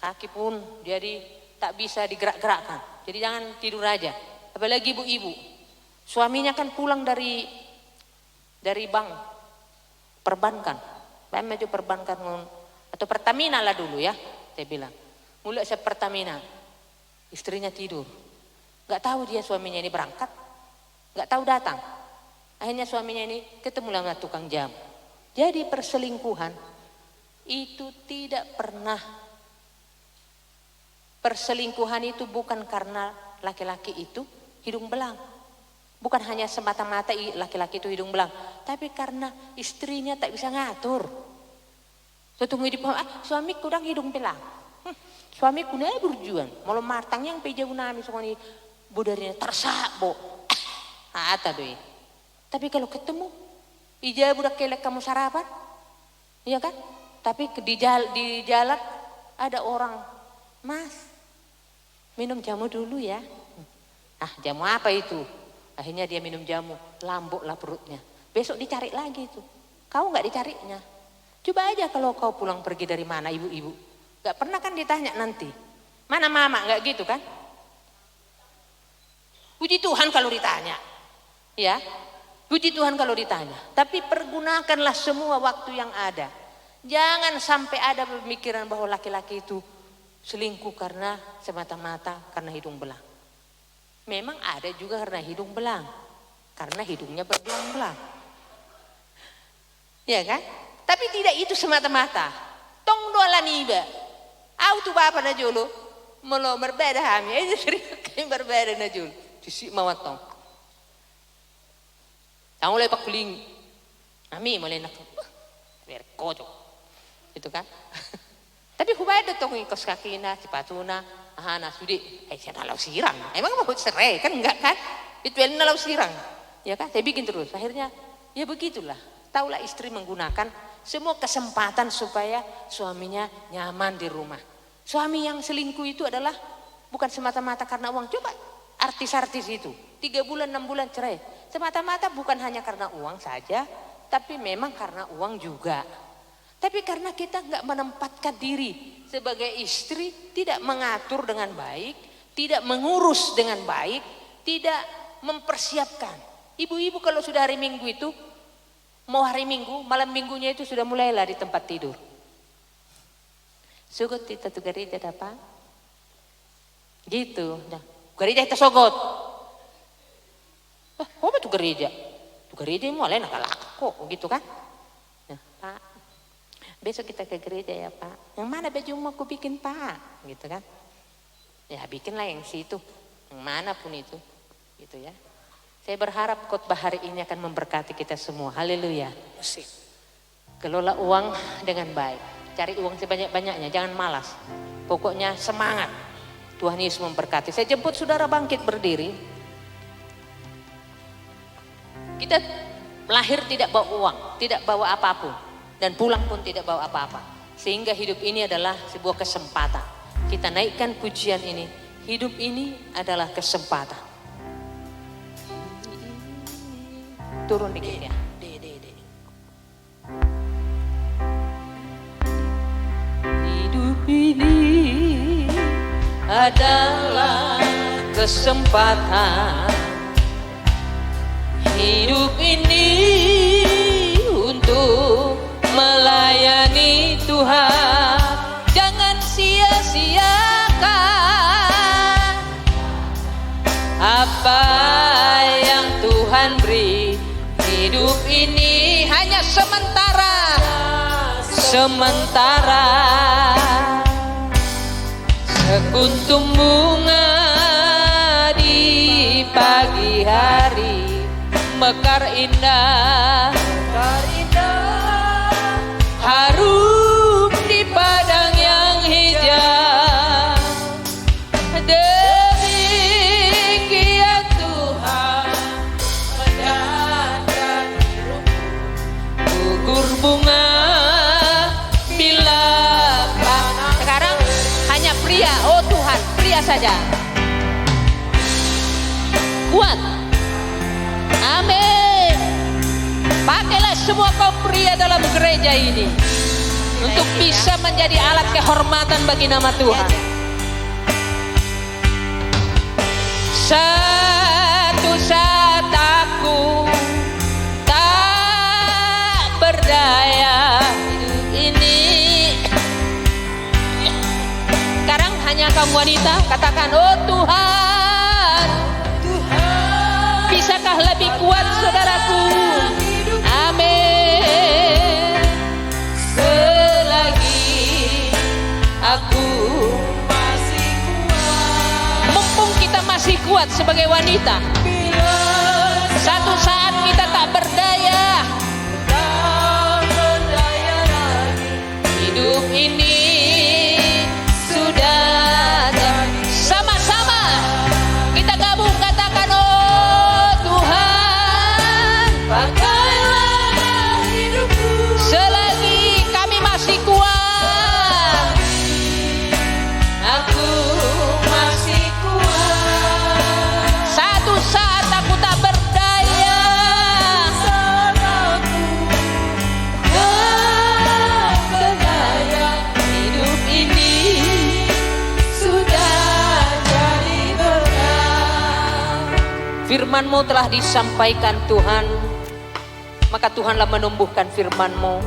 Kaki pun jadi tak bisa digerak-gerakkan. Jadi jangan tidur aja. Apalagi ibu-ibu. Suaminya kan pulang dari bank. Perbankan. Bagaimana itu perbankan atau Pertamina lah dulu ya. Saya bilang, mulai saya Pertamina, istrinya tidur. Gak tahu dia suaminya ini berangkat, gak tahu datang. Akhirnya suaminya ini ketemu sama tukang jam. Jadi perselingkuhan itu tidak pernah. Perselingkuhan itu bukan karena laki-laki itu hidung belang. Bukan hanya semata-mata laki-laki itu hidung belang. Tapi karena istrinya tak bisa ngatur. Tunggu di suami kudang hidung belang. Suami kuna berjuang. Malah martang yang pejauh nami sokoni budarinya tersabo. Ata doi. Tapi kalau ketemu, ija budak kelek kamu sarapan, iya kan? Tapi di jalan ada orang, Mas, minum jamu dulu ya. Jamu apa itu? Akhirnya dia minum jamu, lambuklah perutnya. Besok dicari lagi itu. Kau nggak dicarinya. Coba aja kalau kau pulang pergi dari mana ibu-ibu. Gak pernah kan ditanya nanti. Mana mama, gak gitu kan? Puji Tuhan kalau ditanya. Ya, puji Tuhan kalau ditanya. Tapi pergunakanlah semua waktu yang ada. Jangan sampai ada pemikiran bahwa laki-laki itu selingkuh karena semata-mata karena hidung belang. Memang ada juga karena hidung belang. Karena hidungnya berbelang-belang. Ya kan? Tapi tidak itu semata-mata. Tong doa niba. Auto bapa na jolo. Melo berbeda hami. Aja sering kayak berbeda na jolo. Sisi mawat tong. Tang mulai pakuling. Ami mulai nak. Biar kocok. Itu kan. Tapi hubay datong kos kaki na, sepatuna, na sudi, saya nalau sirang. Emang mau serai kan enggak kan? Itu yang nalau sirang. Ya kan? Saya bikin terus. Akhirnya ya begitulah. Taulah istri menggunakan semua kesempatan supaya suaminya nyaman di rumah. Suami yang selingkuh itu adalah bukan semata-mata karena uang. Coba artis-artis itu 3 bulan 6 bulan cerai. Semata-mata bukan hanya karena uang saja, tapi memang karena uang juga. Tapi karena kita nggak menempatkan diri sebagai istri, tidak mengatur dengan baik, tidak mengurus dengan baik, tidak mempersiapkan. Ibu-ibu kalau sudah hari Minggu itu, mau hari Minggu, malam minggunya itu sudah mulailah di tempat tidur. Sugot kita tuh gereja dapat, gitu. Nah, gereja kita sogot. Apa tuh gereja? Tuh gereja mulai nak kok, gitu kan? Nah, Pak. Besok kita ke gereja ya Pak. Yang mana baju mau aku bikin Pak? Gitu kan. Ya bikinlah yang situ. Yang mana pun itu. Gitu ya. Saya berharap khotbah hari ini akan memberkati kita semua. Haleluya. Kelola uang dengan baik. Cari uang sebanyak-banyaknya. Jangan malas. Pokoknya semangat. Tuhan Yesus memberkati. Saya jemput saudara bangkit berdiri. Kita lahir tidak bawa uang. Tidak bawa apapun. Dan pulang pun tidak bawa apa-apa. Sehingga hidup ini adalah sebuah kesempatan. Kita naikkan pujian ini. Hidup ini adalah kesempatan. Turun dikit ya. Hidup ini adalah kesempatan. Hidup ini untuk melayani Tuhan, jangan sia-siakan apa yang Tuhan beri. Hidup ini hanya sementara, sekuntum bunga di pagi hari, mekar indah. Harum di padang yang hijau, demikian Tuhan mendatangkan hidupku. Gugur bunga bila panas. Sekarang hanya pria, oh Tuhan, pria saja. Kuat. Amin. Pakailah semua kaum pria dalam gereja ini untuk bisa menjadi alat kehormatan bagi nama Tuhan. Satu saat aku tak berdaya hidup ini. Sekarang hanya kaum wanita katakan, oh Tuhan, bisakah lebih kuat saudaraku? Amin. Selagi aku masih kuat, mumpung kita masih kuat sebagai wanita, satu saat kita tak berdaya lagi. Hidup ini sudah sama-sama kita gabung katakan, oh Tuhan, pakailah hidupku selagi kami masih kuat. Aku masih kuat. Satu saat aku tak berdaya, berdaya. Hidup ini sudah jadi berkah. Firman-Mu telah disampaikan Tuhan, maka Tuhanlah menumbuhkan firman-Mu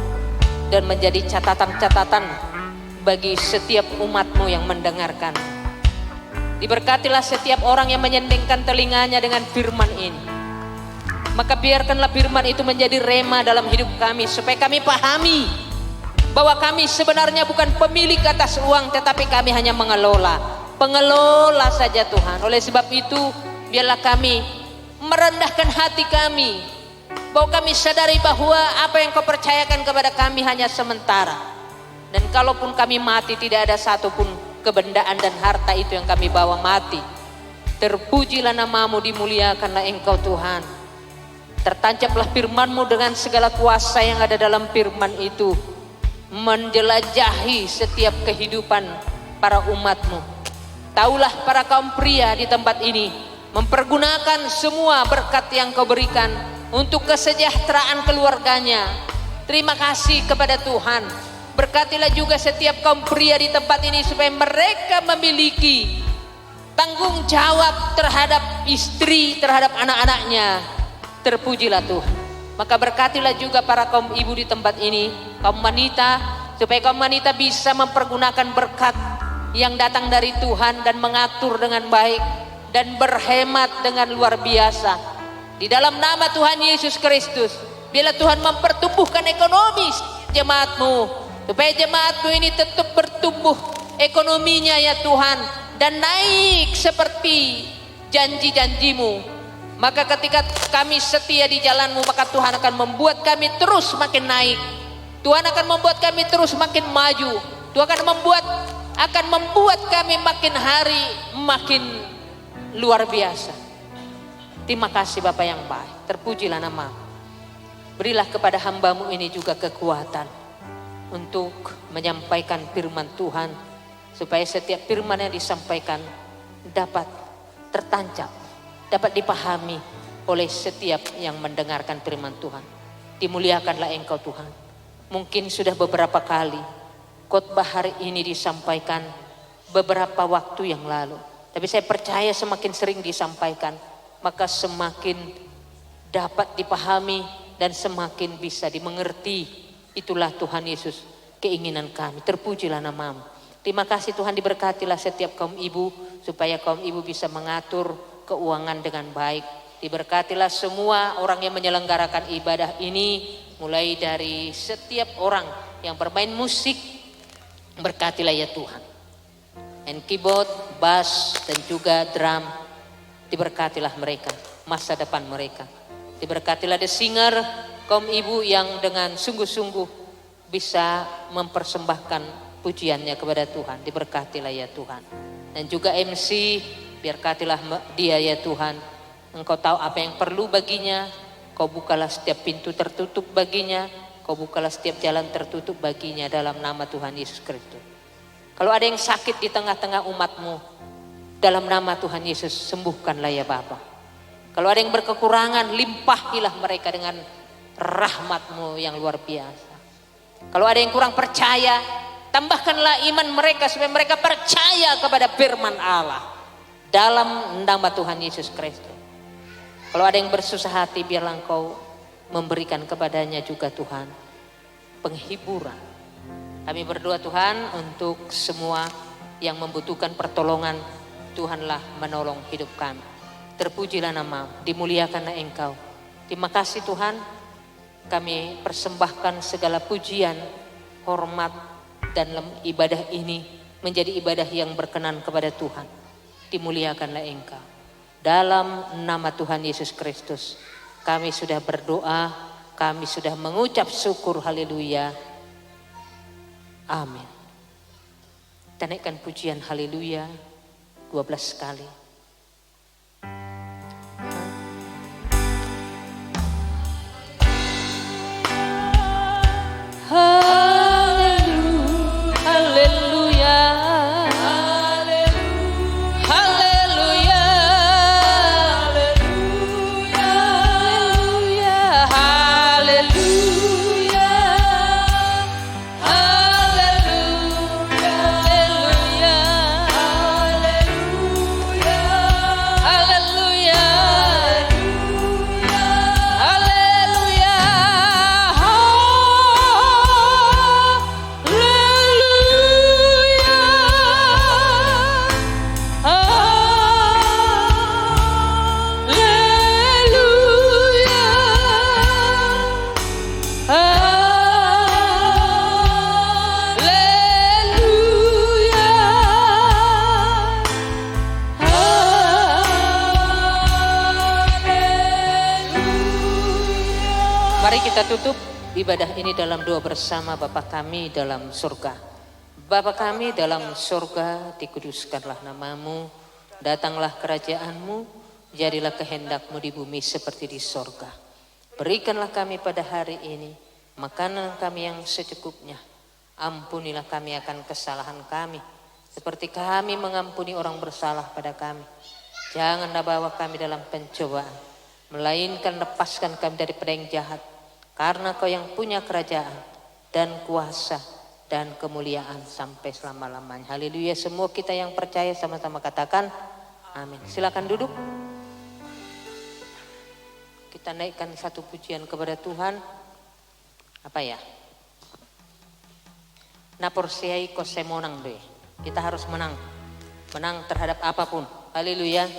dan menjadi catatan-catatan bagi setiap umat-Mu yang mendengarkan. Diberkatilah setiap orang yang menyendingkan telinganya dengan firman ini. Maka biarkanlah firman itu menjadi rema dalam hidup kami, supaya kami pahami bahwa kami sebenarnya bukan pemilik atas uang, tetapi kami hanya pengelola saja Tuhan. Oleh sebab itu biarlah kami merendahkan hati kami, bahwa kami sadari bahwa apa yang Kau percayakan kepada kami hanya sementara. Dan kalaupun kami mati, tidak ada satupun kebendaan dan harta itu yang kami bawa mati. Terpujilah namamu, dimuliakanlah Engkau Tuhan. Tertancaplah firman-Mu dengan segala kuasa yang ada dalam firman itu, menjelajahi setiap kehidupan para umat-Mu. Taulah para kaum pria di tempat ini mempergunakan semua berkat yang Kau berikan untuk kesejahteraan keluarganya. Terima kasih kepada Tuhan. Berkatilah juga setiap kaum pria di tempat ini supaya mereka memiliki tanggung jawab terhadap istri, terhadap anak-anaknya. Terpujilah Tuhan. Maka berkatilah juga para kaum ibu di tempat ini, kaum wanita, supaya kaum wanita bisa mempergunakan berkat yang datang dari Tuhan dan mengatur dengan baik dan berhemat dengan luar biasa. Di dalam nama Tuhan Yesus Kristus, biarlah Tuhan mempertumbuhkan ekonomi jemaat-Mu, supaya jemaat-Mu ini tetap bertumbuh ekonominya ya Tuhan, dan naik seperti janji-janji-Mu. Maka ketika kami setia di jalan-Mu, maka Tuhan akan membuat kami terus makin naik. Tuhan akan membuat kami terus makin maju. Tuhan akan membuat kami makin hari makin luar biasa. Terima kasih Bapa yang baik. Terpujilah nama. Berilah kepada hamba-Mu ini juga kekuatan untuk menyampaikan firman Tuhan, supaya setiap firman yang disampaikan dapat tertancap, dapat dipahami oleh setiap yang mendengarkan firman Tuhan. Dimuliakanlah Engkau Tuhan. Mungkin sudah beberapa kali khotbah hari ini disampaikan beberapa waktu yang lalu, tapi saya percaya semakin sering disampaikan, maka semakin dapat dipahami dan semakin bisa dimengerti. Itulah Tuhan Yesus, keinginan kami. Terpujilah nama-Mu. Terima kasih Tuhan, diberkatilah setiap kaum ibu, supaya kaum ibu bisa mengatur keuangan dengan baik. Diberkatilah semua orang yang menyelenggarakan ibadah ini, mulai dari setiap orang yang bermain musik. Berkatilah ya Tuhan. And keyboard, bass, dan juga drum. Diberkatilah mereka, masa depan mereka. Diberkatilah the singer, kaum ibu yang dengan sungguh-sungguh bisa mempersembahkan pujiannya kepada Tuhan. Diberkatilah ya Tuhan. Dan juga MC, berkatilah dia ya Tuhan. Engkau tahu apa yang perlu baginya. Kau bukalah setiap pintu tertutup baginya. Kau bukalah setiap jalan tertutup baginya dalam nama Tuhan Yesus Kristus. Kalau ada yang sakit di tengah-tengah umat-Mu, dalam nama Tuhan Yesus sembuhkanlah ya Bapa. Kalau ada yang berkekurangan, limpahilah mereka dengan rahmat-Mu yang luar biasa. Kalau ada yang kurang percaya, tambahkanlah iman mereka supaya mereka percaya kepada firman Allah. Dalam nama Tuhan Yesus Kristus. Kalau ada yang bersusah hati, biarlah Engkau memberikan kepadanya juga Tuhan penghiburan. Kami berdoa Tuhan untuk semua yang membutuhkan pertolongan, Tuhanlah menolong hidup kami. Terpujilah nama, dimuliakanlah Engkau. Terima kasih Tuhan, kami persembahkan segala pujian, hormat, dan ibadah ini menjadi ibadah yang berkenan kepada Tuhan. Dimuliakanlah Engkau. Dalam nama Tuhan Yesus Kristus, kami sudah berdoa, kami sudah mengucap syukur, haleluya. Amin. Kita naikkan pujian haleluya 12 kali. Mari kita tutup ibadah ini dalam doa bersama. Bapa kami dalam surga. Bapa kami dalam surga, dikuduskanlah namamu, datanglah kerajaanmu, jadilah kehendakmu di bumi seperti di surga. Berikanlah kami pada hari ini makanan kami yang secukupnya. Ampunilah kami akan kesalahan kami, seperti kami mengampuni orang bersalah pada kami. Janganlah bawa kami dalam pencobaan, melainkan lepaskan kami daripada yang jahat. Karena Kau yang punya kerajaan dan kuasa dan kemuliaan sampai selama-lamanya. Haleluya. Semua kita yang percaya sama-sama katakan amin. Silakan duduk. Kita naikkan satu pujian kepada Tuhan. Apa ya? Naporsiai kosemonang deh. Kita harus menang. Menang terhadap apapun. Haleluya.